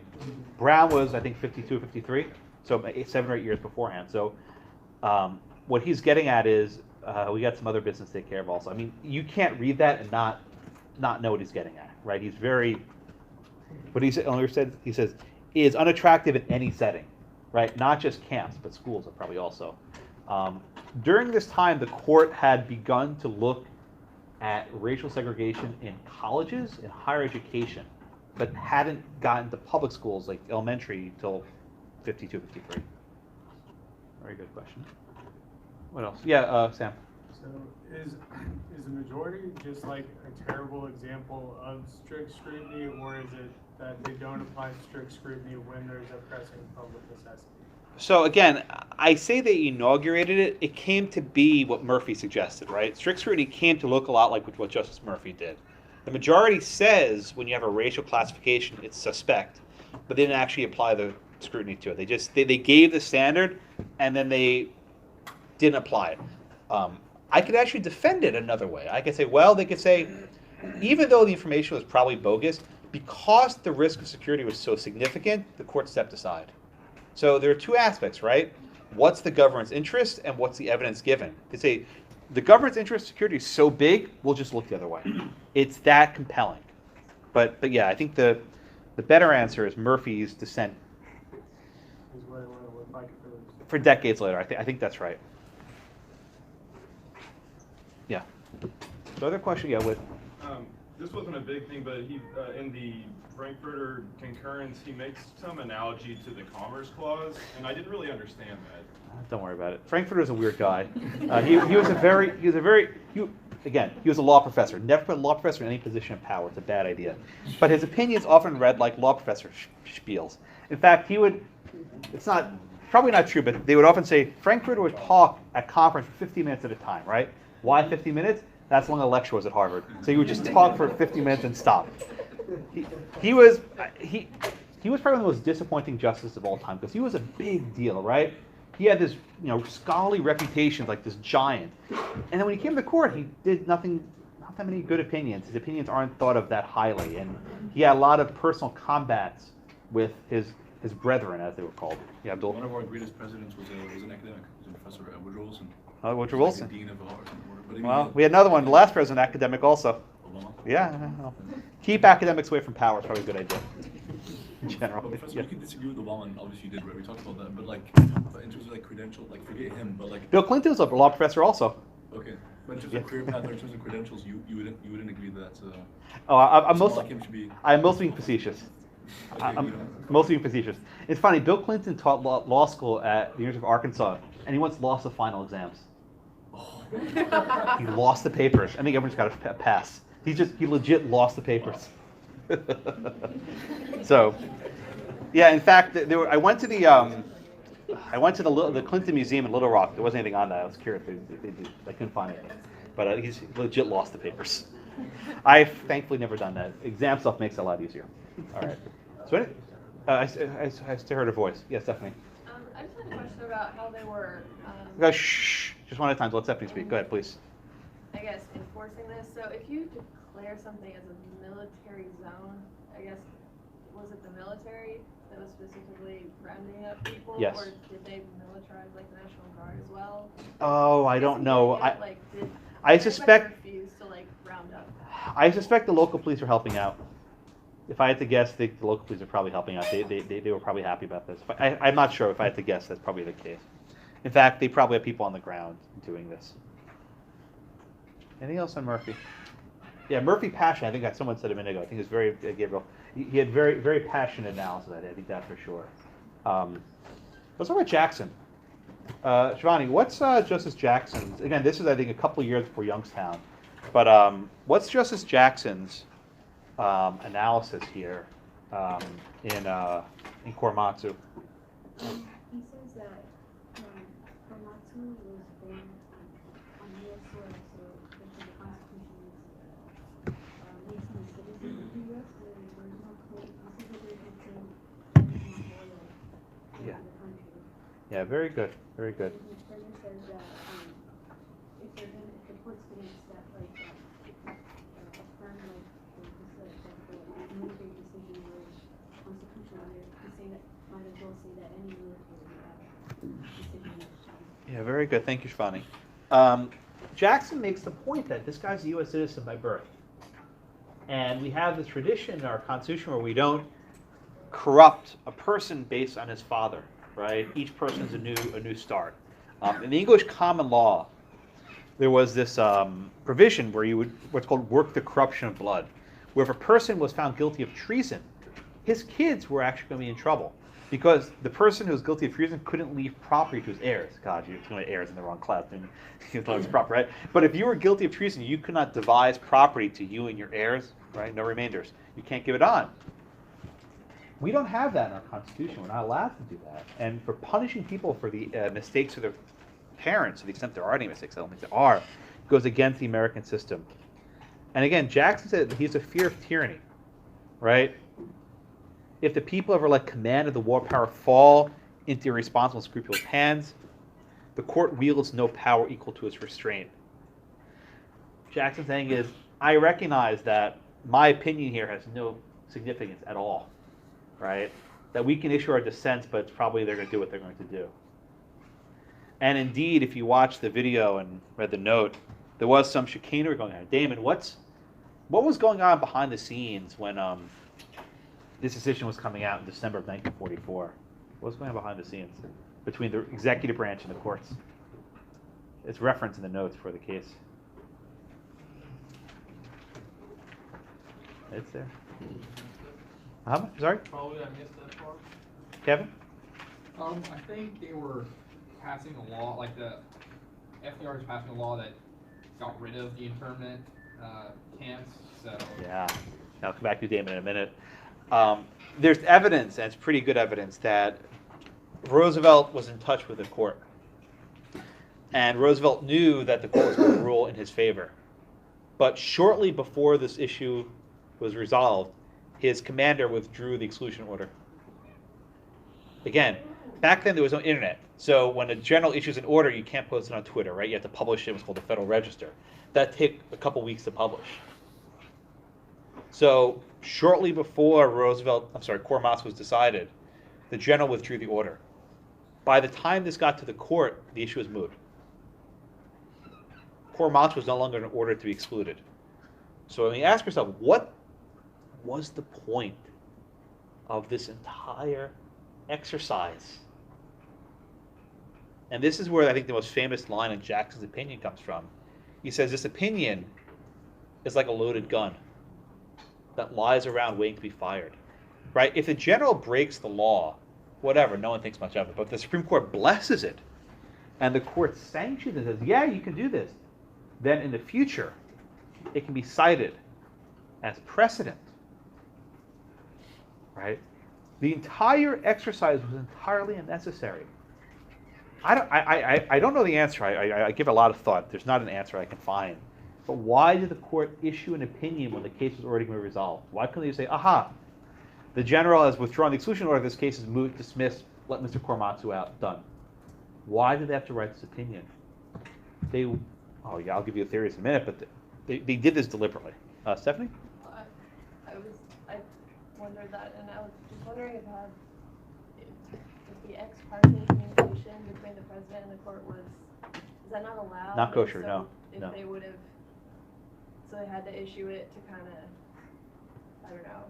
Brown was I think 52 or 53, so 7 or 8 years beforehand. So what he's getting at is we got some other business to take care of also. I mean, you can't read that and not know what he's getting at, right? He's very, but he says is unattractive in any setting, right? Not just camps, but schools are probably also. During this time, the court had begun to look at racial segregation in colleges and higher education, but hadn't gotten to public schools like elementary till 52, 53. Very good question. What else? Yeah, Sam. So is the majority just like a terrible example of strict scrutiny, or is it that they don't apply strict scrutiny when there's a pressing public necessity? So again, I say they inaugurated it. It came to be what Murphy suggested, right? Strict scrutiny came to look a lot like what Justice Murphy did. The majority says when you have a racial classification, it's suspect, but they didn't actually apply the scrutiny to it. They gave the standard, and then they didn't apply it. I could actually defend it another way. I could say, well, they could say, even though the information was probably bogus, because the risk of security was so significant, the court stepped aside. So there are two aspects, right? What's the government's interest and what's the evidence given? They say, the government's interest in security is so big, we'll just look the other way. It's that compelling. But yeah, I think the better answer is Murphy's dissent Is what it would look like if it was. for decades later. I think that's right. Yeah. The other question, yeah, with This wasn't a big thing, but he in the Frankfurter concurrence, he makes some analogy to the Commerce Clause, and I didn't really understand that. don't worry about it. Frankfurter is a weird guy. He was a very again, he was a law professor. Never put a law professor in any position of power. It's a bad idea. But his opinions often read like law professor spiels. In fact, he would. It's not probably not true, but they would often say Frankfurter would talk at conference for 50 minutes at a time, right? Why 50 minutes? That's how long a lecture was at Harvard. So he would just talk for 50 minutes and stop. He was probably one of the most disappointing justices of all time because he was a big deal, right? He had this, scholarly reputation like this giant. And then when he came to court, he did not that many good opinions. His opinions aren't thought of that highly. And he had a lot of personal combats with his brethren, as they were called. Yeah, Abdul? One of our greatest presidents was an academic. He was a professor at Woodrow Wilson. Woodrow He was Wilson. like the dean of Harvard. Well, we had another one, the last president, academic also. Obama. Yeah. Keep academics away from power is probably a good idea. In general. But Professor, Yeah. we can disagree with Obama, and obviously you did, right? We talked about that, but in terms of credential, forget him, but Bill Clinton was a law professor also. Okay, but in terms of career path or in terms of credentials, you wouldn't agree that that's I'm mostly being facetious. Okay, I'm mostly being facetious. It's funny, Bill Clinton taught law school at the University of Arkansas, and he once lost the final exams. He lost the papers. I think everyone's got a pass. He legit lost the papers. So, yeah. In fact, I went to the Clinton Museum in Little Rock. There wasn't anything on that. I was curious. I couldn't find anything. But he's legit lost the papers. I've thankfully never done that. Exam stuff makes it a lot easier. All right. So, I still heard her voice. Yes, Stephanie. I just had a question about how they were. Guys, shh. Just one at a time. Let Stephanie speak. Go ahead, please. I guess enforcing this. So if you declare something as a military zone, I guess was it the military that was specifically rounding up people, Yes. or did they militarize the National Guard as well? Oh, I don't know. Did I suspect. refuse to round up? I suspect the local police are helping out. If I had to guess, the local police are probably helping out. They were probably happy about this. I'm not sure. If I had to guess, that's probably the case. In fact, they probably have people on the ground doing this. Anything else on Murphy? Yeah, Murphy passion. I think that someone said a minute ago. I think it was very Gabriel. He had very, very passionate analysis. I think that for sure. Let's talk about Jackson. Shivani, what's Justice Jackson's? Again, this is I think a couple of years before Youngstown, but what's Justice Jackson's analysis here in Korematsu? He says that Korematsu was born on U.S. soil, so the Constitution makes them citizens of the U.S., but the original code specifically contained loyal to Yeah. the country. Yeah, very good, very good. And he further says that if the court's going to accept affirm the military decision was constitutional, he's saying that might as well say that any military decision is Yeah, very good. Thank you, Shivani. Jackson makes the point that this guy's a U.S. citizen by birth. And we have this tradition in our Constitution where we don't corrupt a person based on his father, right? Each person's a new start. In the English common law, there was this provision where you would what's called work the corruption of blood, where if a person was found guilty of treason, his kids were actually going to be in trouble because the person who was guilty of treason couldn't leave property to his heirs. God, you're doing heirs in the wrong class. It's proper, right? But if you were guilty of treason, you could not devise property to you and your heirs, right? No remainders. You can't give it on. We don't have that in our Constitution. We're not allowed to do that. And for punishing people for the mistakes of their parents, to the extent there are any mistakes, I don't think there are, goes against the American system. And again, Jackson said that he's a fear of tyranny, right? If the people ever let command of the war power fall into irresponsible and scrupulous hands, the court wields no power equal to its restraint. Jackson's saying is, I recognize that my opinion here has no significance at all, right? That we can issue our dissents, but it's probably they're going to do what they're going to do. And indeed, if you watch the video and read the note, there was some chicanery going on. Damon, what's What was going on behind the scenes when this decision was coming out in December of 1944? What was going on behind the scenes between the executive branch and the courts? It's referenced in the notes for the case. It's there. Sorry? Probably I missed that part. Kevin? I think they were passing a law, like the FDR was passing a law that got rid of the internment camps. So Yeah. I'll come back to Damon in a minute. There's evidence, and it's pretty good evidence, that Roosevelt was in touch with the court. And Roosevelt knew that the court was going to rule in his favor. But shortly before this issue was resolved, his commander withdrew the exclusion order. Again, back then there was no internet. So when a general issues an order, you can't post it on Twitter, right? You have to publish it in what's called the Federal Register. That took a couple weeks to publish. So shortly before Korematsu was decided, the general withdrew the order. By the time this got to the court, the issue was moot. Korematsu was no longer in order to be excluded. So when you ask yourself, what was the point of this entire exercise? And this is where I think the most famous line in Jackson's opinion comes from. He says, this opinion is like a loaded gun that lies around waiting to be fired. Right? If the general breaks the law, whatever, no one thinks much of it. But the Supreme Court blesses it, and the court sanctions it and says, yeah, you can do this. Then in the future, it can be cited as precedent. Right? The entire exercise was entirely unnecessary. I don't know the answer. I give it a lot of thought. There's not an answer I can find. But why did the court issue an opinion when the case was already going to be resolved? Why couldn't they say, aha, the general has withdrawn the exclusion order, this case is moot, dismissed, let Mr. Korematsu out, done. Why did they have to write this opinion? I'll give you a theory in a minute, but they did this deliberately. Stephanie? I wondered that, and I was just wondering about if the ex parte communication between the president and the court is that not allowed? Not kosher, So no. If No. they would have, so they had to issue it to kind of, I don't know,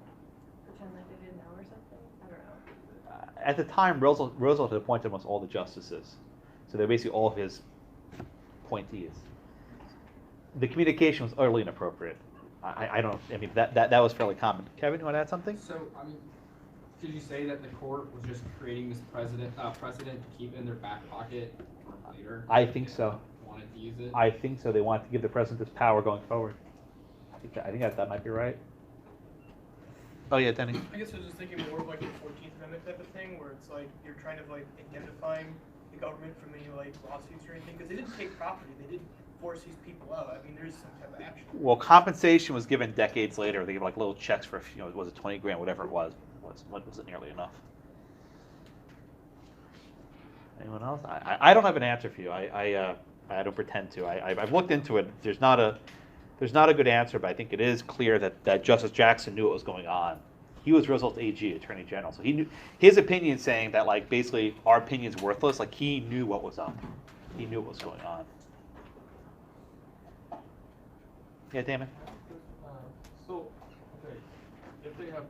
pretend like they didn't know or something? I don't know. At the time, Roosevelt had appointed almost all the justices. So they're basically all of his appointees. The communication was utterly inappropriate. I mean, that was fairly common. Kevin, you want to add something? So, I mean, did you say that the court was just creating this precedent to keep in their back pocket for later? I think so. Wanted to use it? I think so. They wanted to give the president this power going forward. I think that might be right. Oh yeah, Denny. I guess I was just thinking more of like the 14th Amendment type of thing, where it's like you're trying to like indemnifying the government from any like lawsuits or anything, because they didn't take property, they didn't force these people out. I mean, there's some type of action. Well, compensation was given decades later. They gave like little checks for, was it 20 grand, whatever it was. Wasn't nearly enough. Anyone else? I don't have an answer for you. I don't pretend to. I've looked into it. There's not a good answer, but I think it is clear that Justice Jackson knew what was going on. He was Roosevelt's AG, Attorney General, so he knew his opinion, saying that like basically our opinion's worthless. Like he knew what was up. He knew what was going on. Yeah, Damon. So, okay, if they have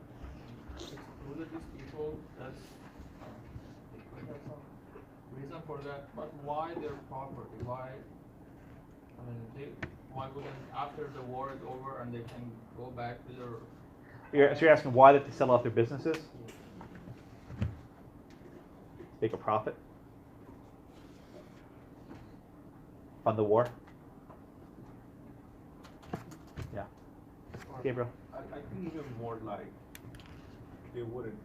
excluded these people, that's some reason for that. But why their property? Why? I mean, why wouldn't after the war is over and they can go back to their? So you're asking why did they sell off their businesses? Make a profit on the war? Yeah. Gabriel. I think even more like they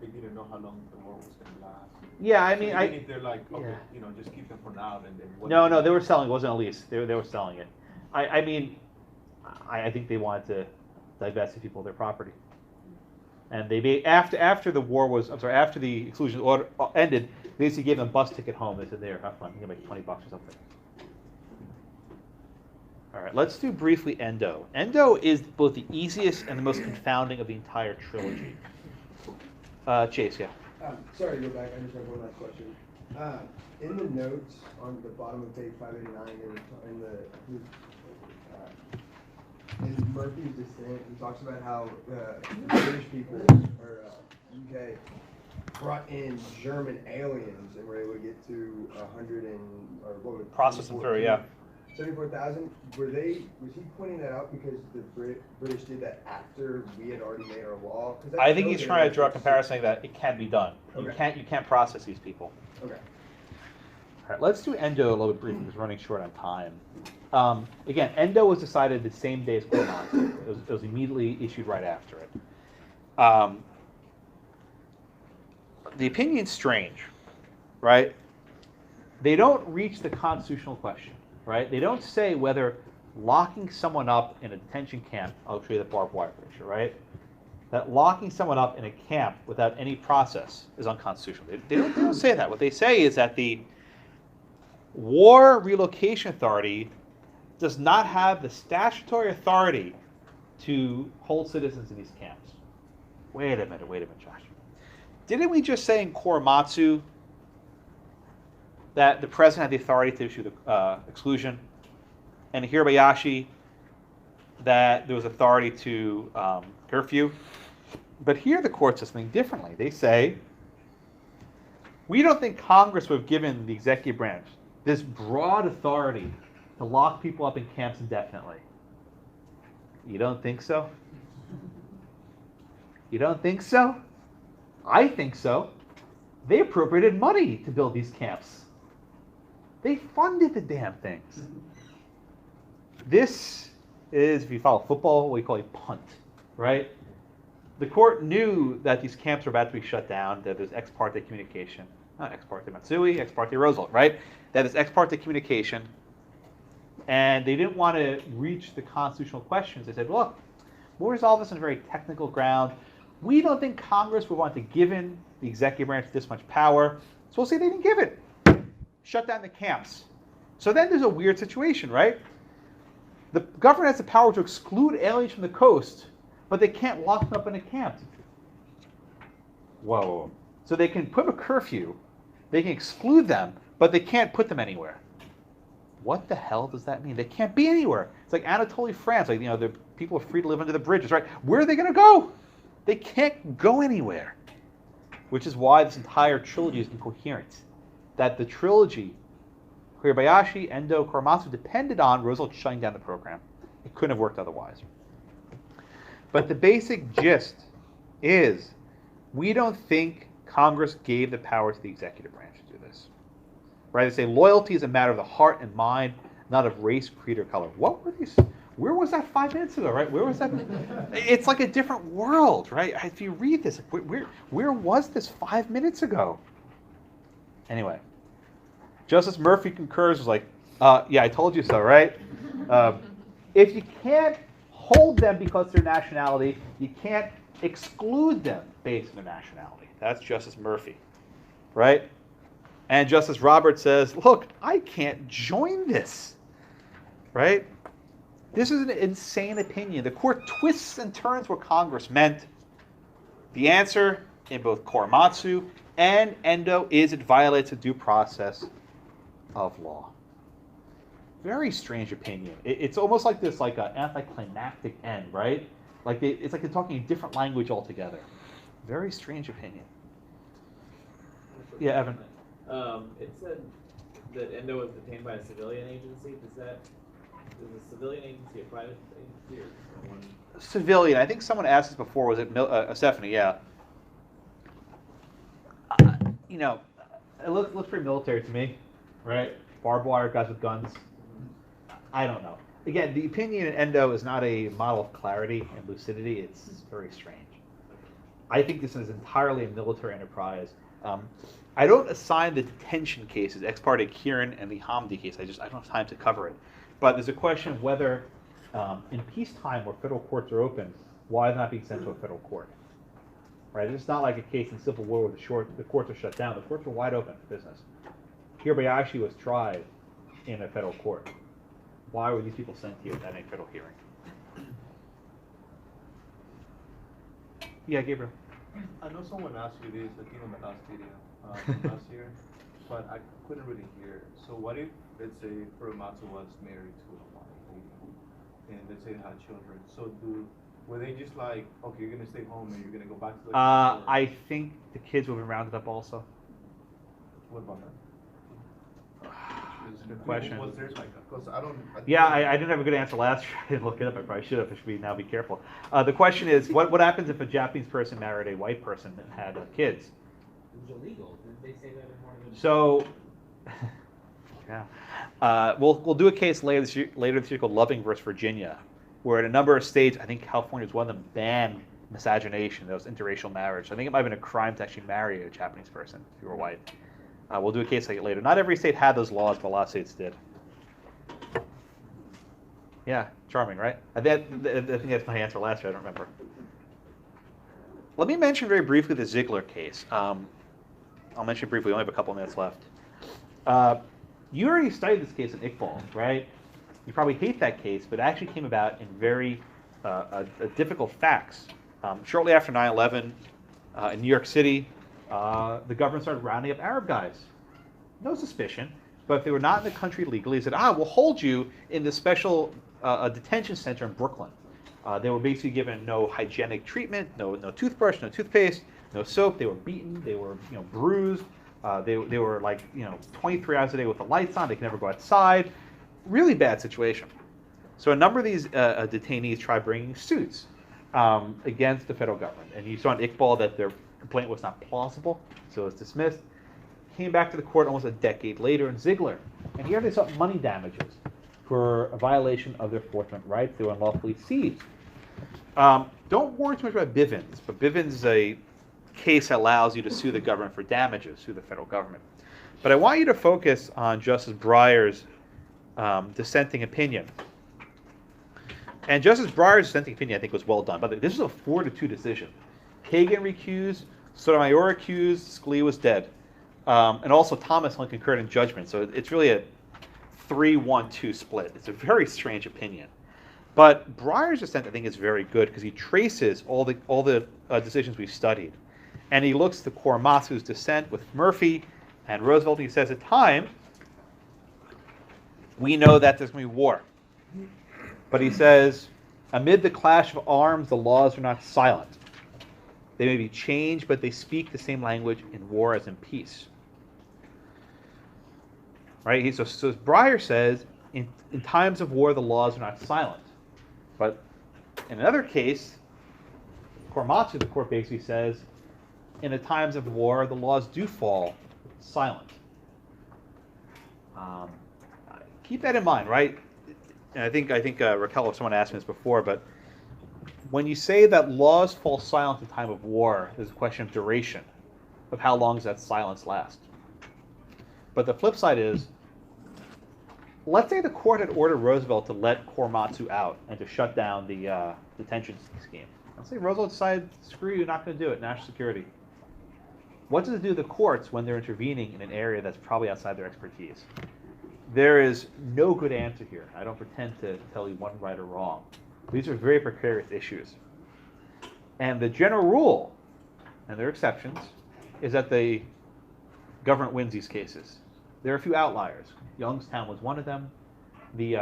didn't know how long the war was going to last. Yeah, I So mean, even if they're like, okay, yeah. Just keep them for now, and then. No, they were selling. It wasn't a lease. They were selling it. I mean, I think they wanted to divest people of their property, and they after the war was, after the exclusion order ended, they basically gave them a bus ticket home. They said, "There, have fun. You can make $20 or something." All right, let's do briefly Endo. Endo is both the easiest and the most confounding of the entire trilogy. Chase, yeah. Sorry to go back, I just have one last question. In the notes on the bottom of page 589, in the in Murphy's dissent, he talks about how the British people, or UK, brought in German aliens and were able to get to 100 and, or what was it? Process them through, yeah. 74,000. Was he pointing that out because the British did that after we had already made our law? I think he's trying to draw a comparison saying that it can be done. Okay. You can't process these people. Okay. All right, let's do Endo a little bit briefly because we're running short on time. Again, Endo was decided the same day as Korematsu. It was immediately issued right after it. The opinion's strange, right? They don't reach the constitutional question, right? They don't say whether locking someone up in a detention camp, I'll show you the barbed wire picture, right? That locking someone up in a camp without any process is unconstitutional. They don't say that. What they say is that the War Relocation Authority does not have the statutory authority to hold citizens in these camps. Wait a minute, Josh. Didn't we just say in Korematsu that the president had the authority to issue the exclusion, and in Hirabayashi that there was authority to curfew? But here the court says something differently. They say, we don't think Congress would have given the executive branch this broad authority to lock people up in camps indefinitely. You don't think so? You don't think so? I think so. They appropriated money to build these camps. They funded the damn things. This is, if you follow football, what we call a punt, right? The court knew that these camps were about to be shut down, that there's ex parte communication. Not ex parte Matsui, ex parte Roosevelt, right? That is ex parte communication. And they didn't want to reach the constitutional questions. They said, look, we'll resolve this on a very technical ground. We don't think Congress would want to give in the executive branch this much power. So we'll say they didn't give it. Shut down the camps. So then there's a weird situation, right? The government has the power to exclude aliens from the coast, but they can't lock them up in a camp. Whoa. So they can put a curfew, they can exclude them, but they can't put them anywhere. What the hell does that mean? They can't be anywhere. It's like Anatoly, France. Like, the people are free to live under the bridges, right? Where are they going to go? They can't go anywhere. Which is why this entire trilogy is incoherent. That the trilogy, Hirabayashi, Endo, Korematsu, depended on Roosevelt shutting down the program. It couldn't have worked otherwise. But the basic gist is, we don't think Congress gave the power to the executive branch to do this. Right? They say loyalty is a matter of the heart and mind, not of race, creed, or color. What were these? Where was that 5 minutes ago, right? Where was that? It's like a different world, right? If you read this, where was this 5 minutes ago? Anyway, Justice Murphy concurs, was like, yeah, I told you so, right? If you can't hold them because of their nationality, you can't exclude them based on their nationality. That's Justice Murphy, right? And Justice Roberts says, look, I can't join this, right? This is an insane opinion. The court twists and turns what Congress meant. The answer in both Korematsu and Endo is it violates the due process of law. Very strange opinion. It's almost like this, like an anticlimactic end, right? Like it's like they're talking a different language altogether. Very strange opinion. Yeah, Evan. It said that Endo was detained by a civilian agency. Is a civilian agency a private agency or one? Civilian. I think someone asked this before. Was it Stephanie? Yeah. It looks pretty military to me, right? Barbed wire, guys with guns. I don't know. Again, the opinion in Endo is not a model of clarity and lucidity. It's very strange. I think this is entirely a military enterprise. I don't assign the detention cases, ex parte Kieran and the Hamdi case. I don't have time to cover it. But there's a question of whether, in peacetime where federal courts are open, why they're not being sent to a federal court. Right? It's not like a case in Civil War where the courts are shut down. The courts are wide open for business. Hirabayashi was tried in a federal court. Why were these people sent here without any federal hearing? Yeah, Gabriel. I know someone asked you this, I think on the last video last year, but I couldn't really hear. So what if, let's say, Korematsu was married to a white lady and let's say they had children. So were they just like, okay, you're gonna stay home and you're gonna go back to the I think the kids will be rounded up also. What about that? Good question. Was there like, because I don't. Yeah, I didn't have a good answer last year. I didn't look it up. I probably should have. I should now be careful. The question is, what happens if a Japanese person married a white person and had kids? It was illegal. Didn't they say that in one of the? So, yeah, we'll do a case later this year called Loving versus Virginia, where in a number of states, I think California is one of them, banned miscegenation, that was interracial marriage. So I think it might have been a crime to actually marry a Japanese person if you were white. We'll do a case like it later. Not every state had those laws, but a lot of states did. Yeah, charming, right? I think that's my answer last year. I don't remember. Let me mention very briefly the Ziglar case. I'll mention it briefly. We only have a couple minutes left. You already studied this case in Iqbal, right? You probably hate that case, but it actually came about in very difficult facts. Shortly after 9/11, in New York City, the government started rounding up Arab guys. No suspicion, but if they were not in the country legally, they said, we'll hold you in this special detention center in Brooklyn. They were basically given no hygienic treatment, no toothbrush, no toothpaste, no soap. They were beaten, they were bruised. They were 23 hours a day with the lights on. They could never go outside. Really bad situation. So a number of these detainees tried bringing suits against the federal government. And you saw in Iqbal that their complaint was not plausible, so it was dismissed. Came back to the court almost a decade later in Ziglar. And here they sought money damages for a violation of their Fourth Amendment rights. They were unlawfully seized. Don't worry too much about Bivens, but Bivens is a case that allows you to sue the government for damages, sue the federal government. But I want you to focus on Justice Breyer's dissenting opinion. And Justice Breyer's dissenting opinion, I think, was well done. By the way, this was a 4-2 decision. Kagan recused, Sotomayor accused, Scalia was dead. And also Thomas only concurred in judgment. So it's really a 3-1-2 split. It's a very strange opinion. But Breyer's dissent, I think, is very good because he traces all the decisions we've studied. And he looks to Korematsu's dissent with Murphy and Roosevelt. And he says, at time, we know that there's going to be war. But he says, amid the clash of arms, the laws are not silent. They may be changed, but they speak the same language in war as in peace. Right? So Breyer says, in times of war, the laws are not silent. But in another case, Korematsu, the court basically says, in the times of war, the laws do fall silent. Keep that in mind, right? And I think Raquel, if someone asked me this before, but when you say that laws fall silent in time of war, there's a question of duration, of how long does that silence last. But the flip side is, let's say the court had ordered Roosevelt to let Korematsu out and to shut down the detention scheme. Let's say Roosevelt decided, screw you, not going to do it, national security. What does it do to the courts when they're intervening in an area that's probably outside their expertise? There is no good answer here. I don't pretend to tell you one right or wrong. These are very precarious issues. And the general rule, and there are exceptions, is that the government wins these cases. There are a few outliers. Youngstown was one of them. The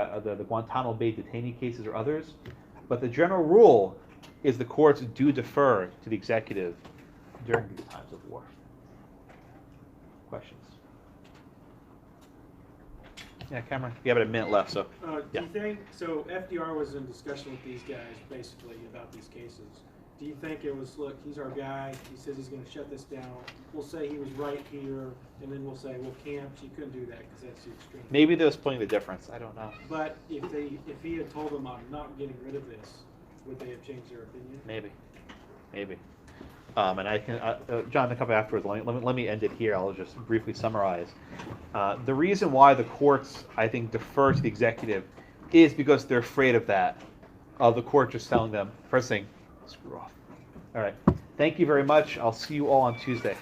Guantanamo Bay detainee cases are others. But the general rule is the courts do defer to the executive during these times of war. Questions? Yeah, Cameron, you have a minute left, so. Do you think, so FDR was in discussion with these guys basically about these cases. Do you think it was, look, he's our guy, he says he's going to shut this down, we'll say he was right here, and then we'll say, well, camps, you couldn't do that because that's the extreme. Maybe they were splitting the difference, I don't know. But if he had told them, I'm not getting rid of this, would they have changed their opinion? Maybe. And I can, Jonathan, come afterwards. Let me end it here. I'll just briefly summarize. The reason why the courts, I think, defer to the executive is because they're afraid of that, of the court just telling them, first thing, screw off. All right. Thank you very much. I'll see you all on Tuesday.